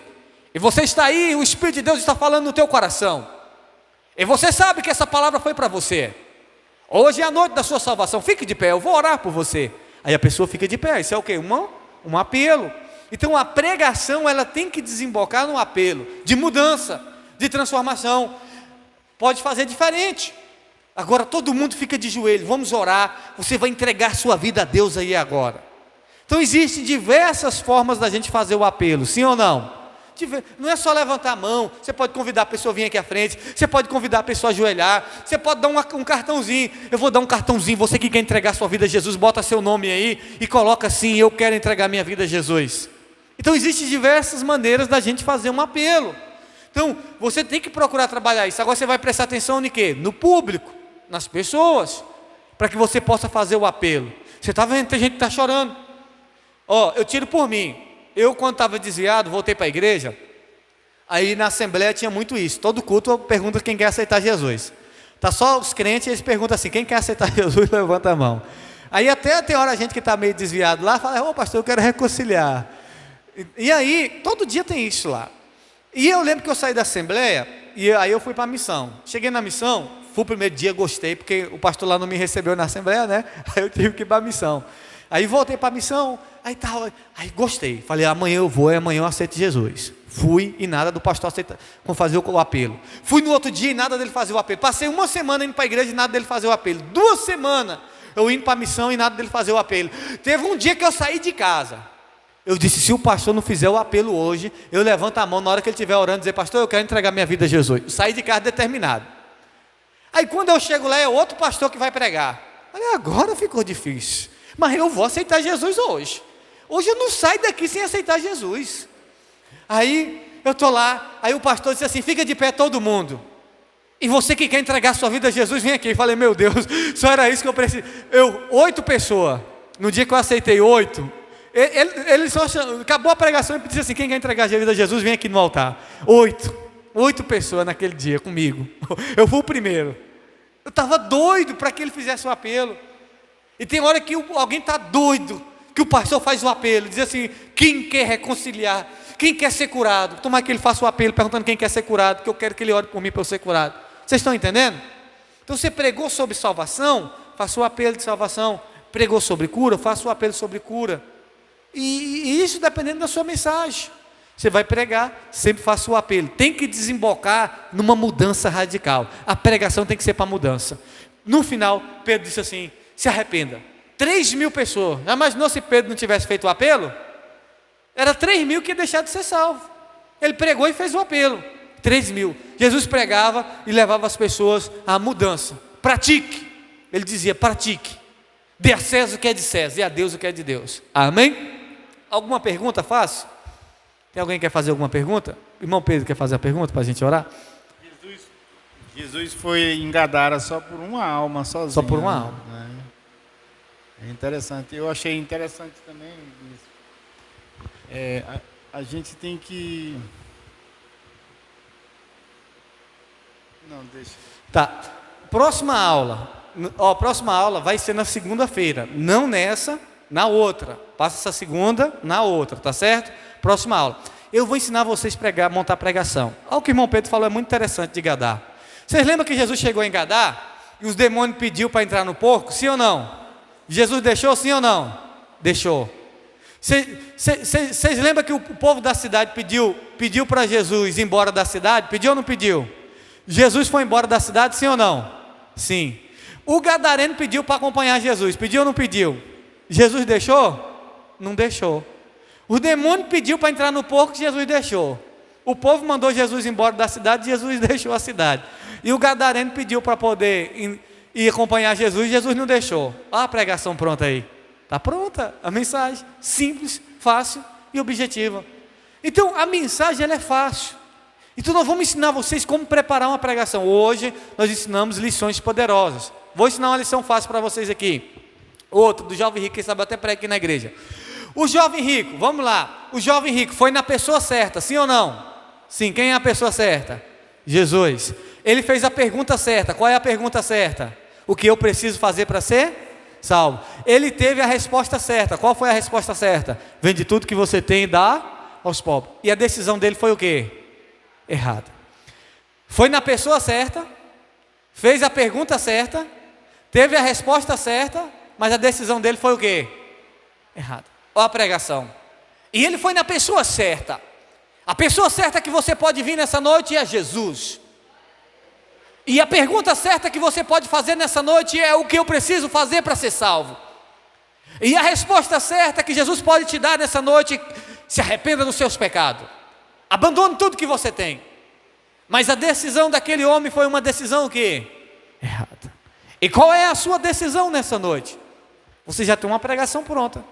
E você está aí, o Espírito de Deus está falando no teu coração, e você sabe que essa palavra foi para você. Hoje é a noite da sua salvação, fique de pé, eu vou orar por você. Aí a pessoa fica de pé, isso é o quê? Um apelo. Então a pregação, ela tem que desembocar num apelo de mudança, de transformação. Pode fazer diferente. Agora todo mundo fica de joelho, vamos orar, você vai entregar sua vida a Deus aí agora. Então existem diversas formas da gente fazer o apelo, sim ou não? Não é só levantar a mão, você pode convidar a pessoa a vir aqui à frente, você pode convidar a pessoa a ajoelhar, você pode dar um cartãozinho, eu vou dar um cartãozinho, você que quer entregar sua vida a Jesus, bota seu nome aí e coloca assim, eu quero entregar minha vida a Jesus. Então existem diversas maneiras da gente fazer um apelo. Então você tem que procurar trabalhar isso. Agora você vai prestar atenção em quê? No público, nas pessoas, para que você possa fazer o apelo. Você está vendo, tem gente que está chorando. Eu tiro por mim. Eu, quando estava desviado, voltei para a igreja. Aí na assembleia tinha muito isso. Todo culto eu pergunto quem quer aceitar Jesus. Tá só os crentes, eles perguntam assim: quem quer aceitar Jesus, levanta a mão. Aí até tem hora a gente que está meio desviado lá, fala: pastor, eu quero reconciliar. E aí, todo dia tem isso lá. E eu lembro que eu saí da assembleia, e aí eu fui para a missão. Cheguei na missão, fui o primeiro dia, gostei, porque o pastor lá não me recebeu na assembleia, né? Aí eu tive que ir para a missão. Aí voltei para a missão, aí gostei. Falei, amanhã eu vou, amanhã eu aceito Jesus. Fui e nada do pastor aceitar, fazer o apelo. Fui no outro dia e nada dele fazer o apelo. Passei uma semana indo para a igreja e nada dele fazer o apelo. 2 semanas eu indo para a missão e nada dele fazer o apelo. Teve um dia que eu saí de casa. Eu disse, se o pastor não fizer o apelo hoje, eu levanto a mão na hora que ele estiver orando e dizer, pastor, eu quero entregar minha vida a Jesus. Eu saí de casa determinado. Aí quando eu chego lá, é outro pastor que vai pregar. Falei, agora ficou difícil. Mas eu vou aceitar Jesus hoje. Hoje eu não saio daqui sem aceitar Jesus. Aí eu estou lá, aí o pastor disse assim, fica de pé todo mundo. E você que quer entregar sua vida a Jesus, vem aqui. Eu falei, meu Deus, só era isso que eu preciso. 8 pessoas, no dia que eu aceitei 8, ele só acabou a pregação e disse assim, quem quer entregar a vida a Jesus, vem aqui no altar. 8 pessoas naquele dia comigo. Eu fui o primeiro. Eu estava doido para que ele fizesse o apelo. E tem hora que alguém está doido, que o pastor faz o apelo, diz assim, quem quer reconciliar, quem quer ser curado, tomara que ele faça o apelo, perguntando quem quer ser curado, que eu quero que ele ore por mim para eu ser curado. Vocês estão entendendo? Então você pregou sobre salvação, faça o apelo de salvação. Pregou sobre cura, faça o apelo sobre cura. E isso dependendo da sua mensagem. Você vai pregar, sempre faça o apelo. Tem que desembocar numa mudança radical. A pregação tem que ser para mudança. No final, Pedro disse assim, se arrependa. 3.000 pessoas. Já imaginou se Pedro não tivesse feito o apelo? Era 3.000 que ia deixar de ser salvo. Ele pregou e fez o apelo. 3.000. Jesus pregava e levava as pessoas à mudança. Pratique. Ele dizia, pratique. Dê a César o que é de César e a Deus o que é de Deus. Amém? Alguma pergunta fácil? Tem alguém que quer fazer alguma pergunta? Irmão Pedro quer fazer a pergunta para a gente orar? Jesus foi em Gadara só por uma alma sozinho. Só por uma alma. Né? É interessante. Eu achei interessante também isso. A gente tem que... Não, deixa. Tá. Próxima aula. Próxima aula vai ser na segunda-feira. Não nessa, na outra. Passa essa segunda, na outra, tá certo? Próxima aula. Eu vou ensinar vocês a montar pregação. Olha o que o irmão Pedro falou, é muito interessante de Gadá. Vocês lembram que Jesus chegou em Gadá e os demônios pediu para entrar no porco? Sim ou não? Jesus deixou, sim ou não? Deixou. Vocês lembram que o povo da cidade pediu para Jesus ir embora da cidade? Pediu ou não pediu? Jesus foi embora da cidade, sim ou não? Sim. O gadareno pediu para acompanhar Jesus. Pediu ou não pediu? Jesus deixou? Não deixou. O demônio pediu para entrar no porco, Jesus deixou. O povo mandou Jesus embora da cidade, Jesus deixou a cidade. E o gadareno pediu para poder ir acompanhar Jesus, Jesus não deixou. Olha a pregação pronta aí. Está pronta a mensagem, simples, fácil e objetiva. Então a mensagem ela é fácil. Então nós vamos ensinar vocês como preparar uma pregação. Hoje nós ensinamos lições poderosas. Vou ensinar uma lição fácil para vocês aqui. Outra, do jovem rico, quem sabe até prega aqui na igreja. O jovem rico, vamos lá. O jovem rico foi na pessoa certa, sim ou não? Sim, quem é a pessoa certa? Jesus. Ele fez a pergunta certa. Qual é a pergunta certa? O que eu preciso fazer para ser salvo? Ele teve a resposta certa. Qual foi a resposta certa? Vende tudo que você tem e dá aos pobres. E a decisão dele foi o quê? Errada. Foi na pessoa certa, fez a pergunta certa, teve a resposta certa, mas a decisão dele foi o quê? Errada. Olha a pregação. E ele foi na pessoa certa. A pessoa certa que você pode vir nessa noite é Jesus. E a pergunta certa que você pode fazer nessa noite é: o que eu preciso fazer para ser salvo? E a resposta certa que Jesus pode te dar nessa noite: se arrependa dos seus pecados, abandone tudo que você tem. Mas a decisão daquele homem foi uma decisão o quê? Errada. E qual é a sua decisão nessa noite? Você já tem uma pregação pronta,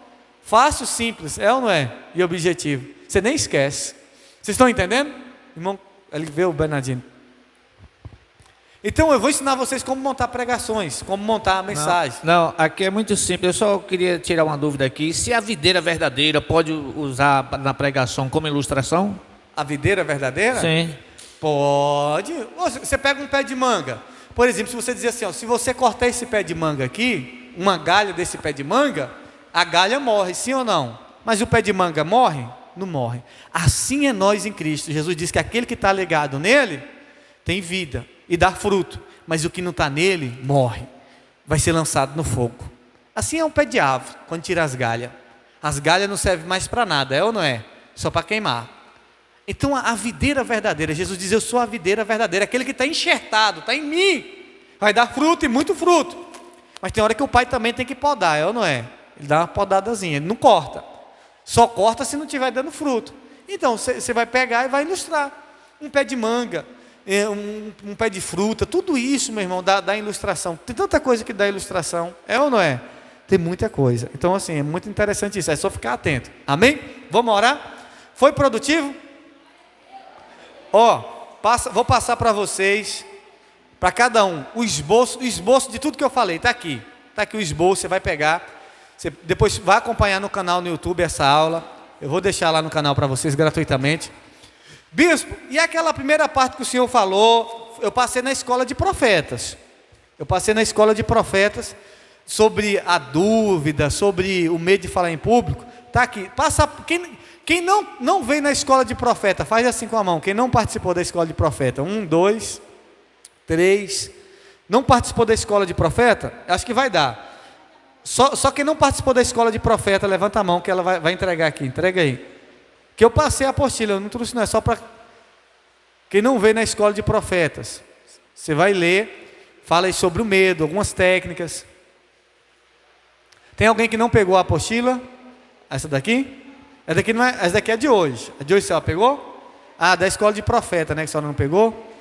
fácil, simples, é ou não é? E objetivo, você nem esquece. Vocês estão entendendo? Irmão, ele vê o Bernardino. Então eu vou ensinar vocês como montar pregações, como montar a mensagem. Não, aqui é muito simples. Eu só queria tirar uma dúvida aqui. Se a videira verdadeira pode usar na pregação como ilustração? A videira verdadeira? Sim. Pode. Você pega um pé de manga. Por exemplo, se você dizer assim, ó, se você cortar esse pé de manga aqui, uma galha desse pé de manga, a galha morre, sim ou não? Mas o pé de manga morre? Não morre. Assim é nós em Cristo. Jesus diz que aquele que está ligado nele tem vida e dá fruto, mas o que não está nele morre, vai ser lançado no fogo. Assim é um pé de árvore, quando tira as galhas não servem mais para nada, é ou não é? Só para queimar. Então a videira verdadeira, Jesus diz: eu sou a videira verdadeira, aquele que está enxertado, está em mim, vai dar fruto e muito fruto. Mas tem hora que o pai também tem que podar, é ou não é? Ele dá uma podadazinha, ele não corta, só corta se não estiver dando fruto. Então você vai pegar e vai ilustrar um pé de manga, um pé de fruta, tudo isso, meu irmão, dá ilustração. Tem tanta coisa que dá ilustração, é ou não é? Tem muita coisa. Então assim, é muito interessante isso, é só ficar atento. Amém? Vamos orar? Foi produtivo? Vou passar para vocês, para cada um, o esboço de tudo que eu falei. Está aqui o esboço, você vai pegar, você depois vai acompanhar no canal no YouTube essa aula. Eu vou deixar lá no canal para vocês gratuitamente. Bispo, e aquela primeira parte que o senhor falou? Eu passei na escola de profetas. Sobre a dúvida, sobre o medo de falar em público. Está aqui. Quem não veio na escola de profeta, faz assim com a mão. Quem não participou da escola de profeta? 1, 2, 3. Não participou da escola de profeta? Acho que vai dar. Só quem não participou da escola de profeta, levanta a mão que ela vai entregar aqui. Entrega aí. Que eu passei a apostila, eu não trouxe, não é só para quem não veio na escola de profetas. Você vai ler, fala aí sobre o medo, algumas técnicas. Tem alguém que não pegou a apostila? Essa daqui? Essa daqui é de hoje. A de hoje você pegou? Ah, da escola de profeta, né? Que a senhora não pegou?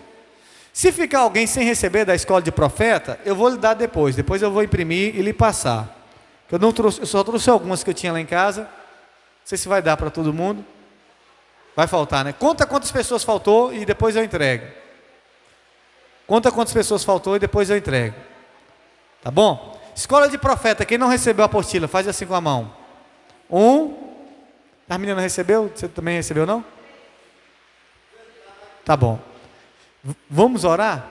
Se ficar alguém sem receber da escola de profeta, eu vou lhe dar depois. Depois eu vou imprimir e lhe passar. Eu só trouxe algumas que eu tinha lá em casa. Não sei se vai dar para todo mundo. Vai faltar, né? Conta quantas pessoas faltou e depois eu entrego. Tá bom? Escola de profeta, quem não recebeu a apostila, faz assim com a mão. 1. A menina recebeu? Você também recebeu, não? Tá bom. Vamos orar?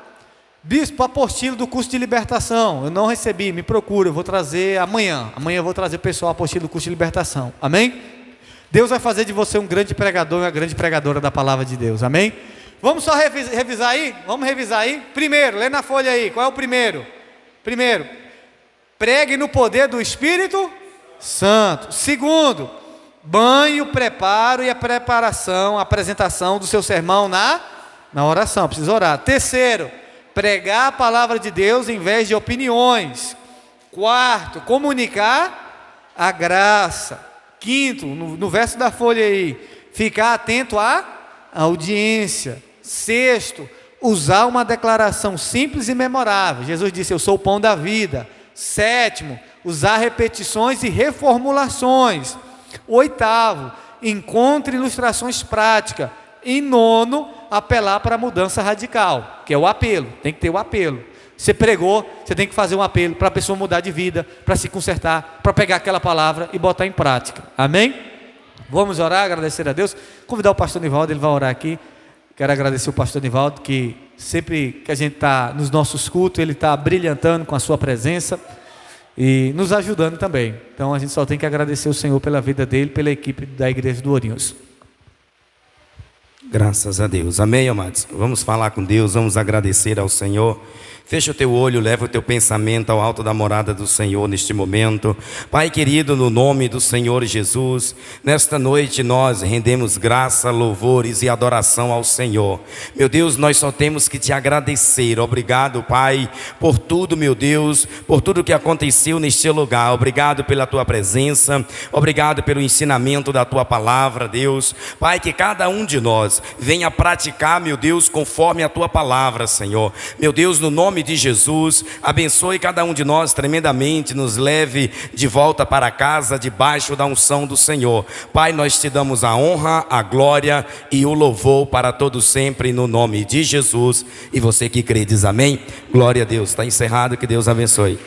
Bispo, apostila do curso de libertação. Eu não recebi, me procura, eu vou trazer amanhã. Amanhã eu vou trazer o pessoal a apostila do curso de libertação. Amém? Deus vai fazer de você um grande pregador e uma grande pregadora da palavra de Deus. Amém? Vamos só revisar aí? Vamos revisar aí? Primeiro, lê na folha aí. Qual é o primeiro? Primeiro, pregue no poder do Espírito Santo. Segundo, banho, preparo e a preparação, a apresentação do seu sermão na oração. Precisa orar. Terceiro, pregar a palavra de Deus em vez de opiniões. Quarto, comunicar a graça. Quinto, no verso da folha aí, ficar atento à audiência. Sexto, usar uma declaração simples e memorável. Jesus disse: eu sou o pão da vida. Sétimo, usar repetições e reformulações. Oitavo, encontre ilustrações práticas. E nono, apelar para a mudança radical, que é o apelo. Tem que ter o apelo. Você pregou, você tem que fazer um apelo para a pessoa mudar de vida, para se consertar, para pegar aquela palavra e botar em prática. Amém? Vamos orar, agradecer a Deus. Convidar o pastor Nivaldo, ele vai orar aqui. Quero agradecer o pastor Nivaldo, que sempre que a gente está nos nossos cultos, ele está brilhantando com a sua presença e nos ajudando também. Então a gente só tem que agradecer o Senhor pela vida dele, pela equipe da Igreja do Ourinhos. Graças a Deus. Amém, amados? Vamos falar com Deus, vamos agradecer ao Senhor. Fecha o teu olho, leva o teu pensamento ao alto da morada do Senhor neste momento. Pai querido, no nome do Senhor Jesus, nesta noite nós rendemos graça, louvores e adoração ao Senhor. Meu Deus, nós só temos que te agradecer. Obrigado, Pai, por tudo, meu Deus, por tudo que aconteceu neste lugar. Obrigado pela tua presença, obrigado pelo ensinamento da tua palavra, Deus. Pai, que cada um de nós venha praticar, meu Deus, conforme a tua palavra, Senhor. Meu Deus, no nome de Jesus, abençoe cada um de nós tremendamente, nos leve de volta para casa, debaixo da unção do Senhor. Pai, nós te damos a honra, a glória e o louvor para todos sempre, no nome de Jesus. E você que crê diz amém. Glória a Deus. Está encerrado, que Deus abençoe.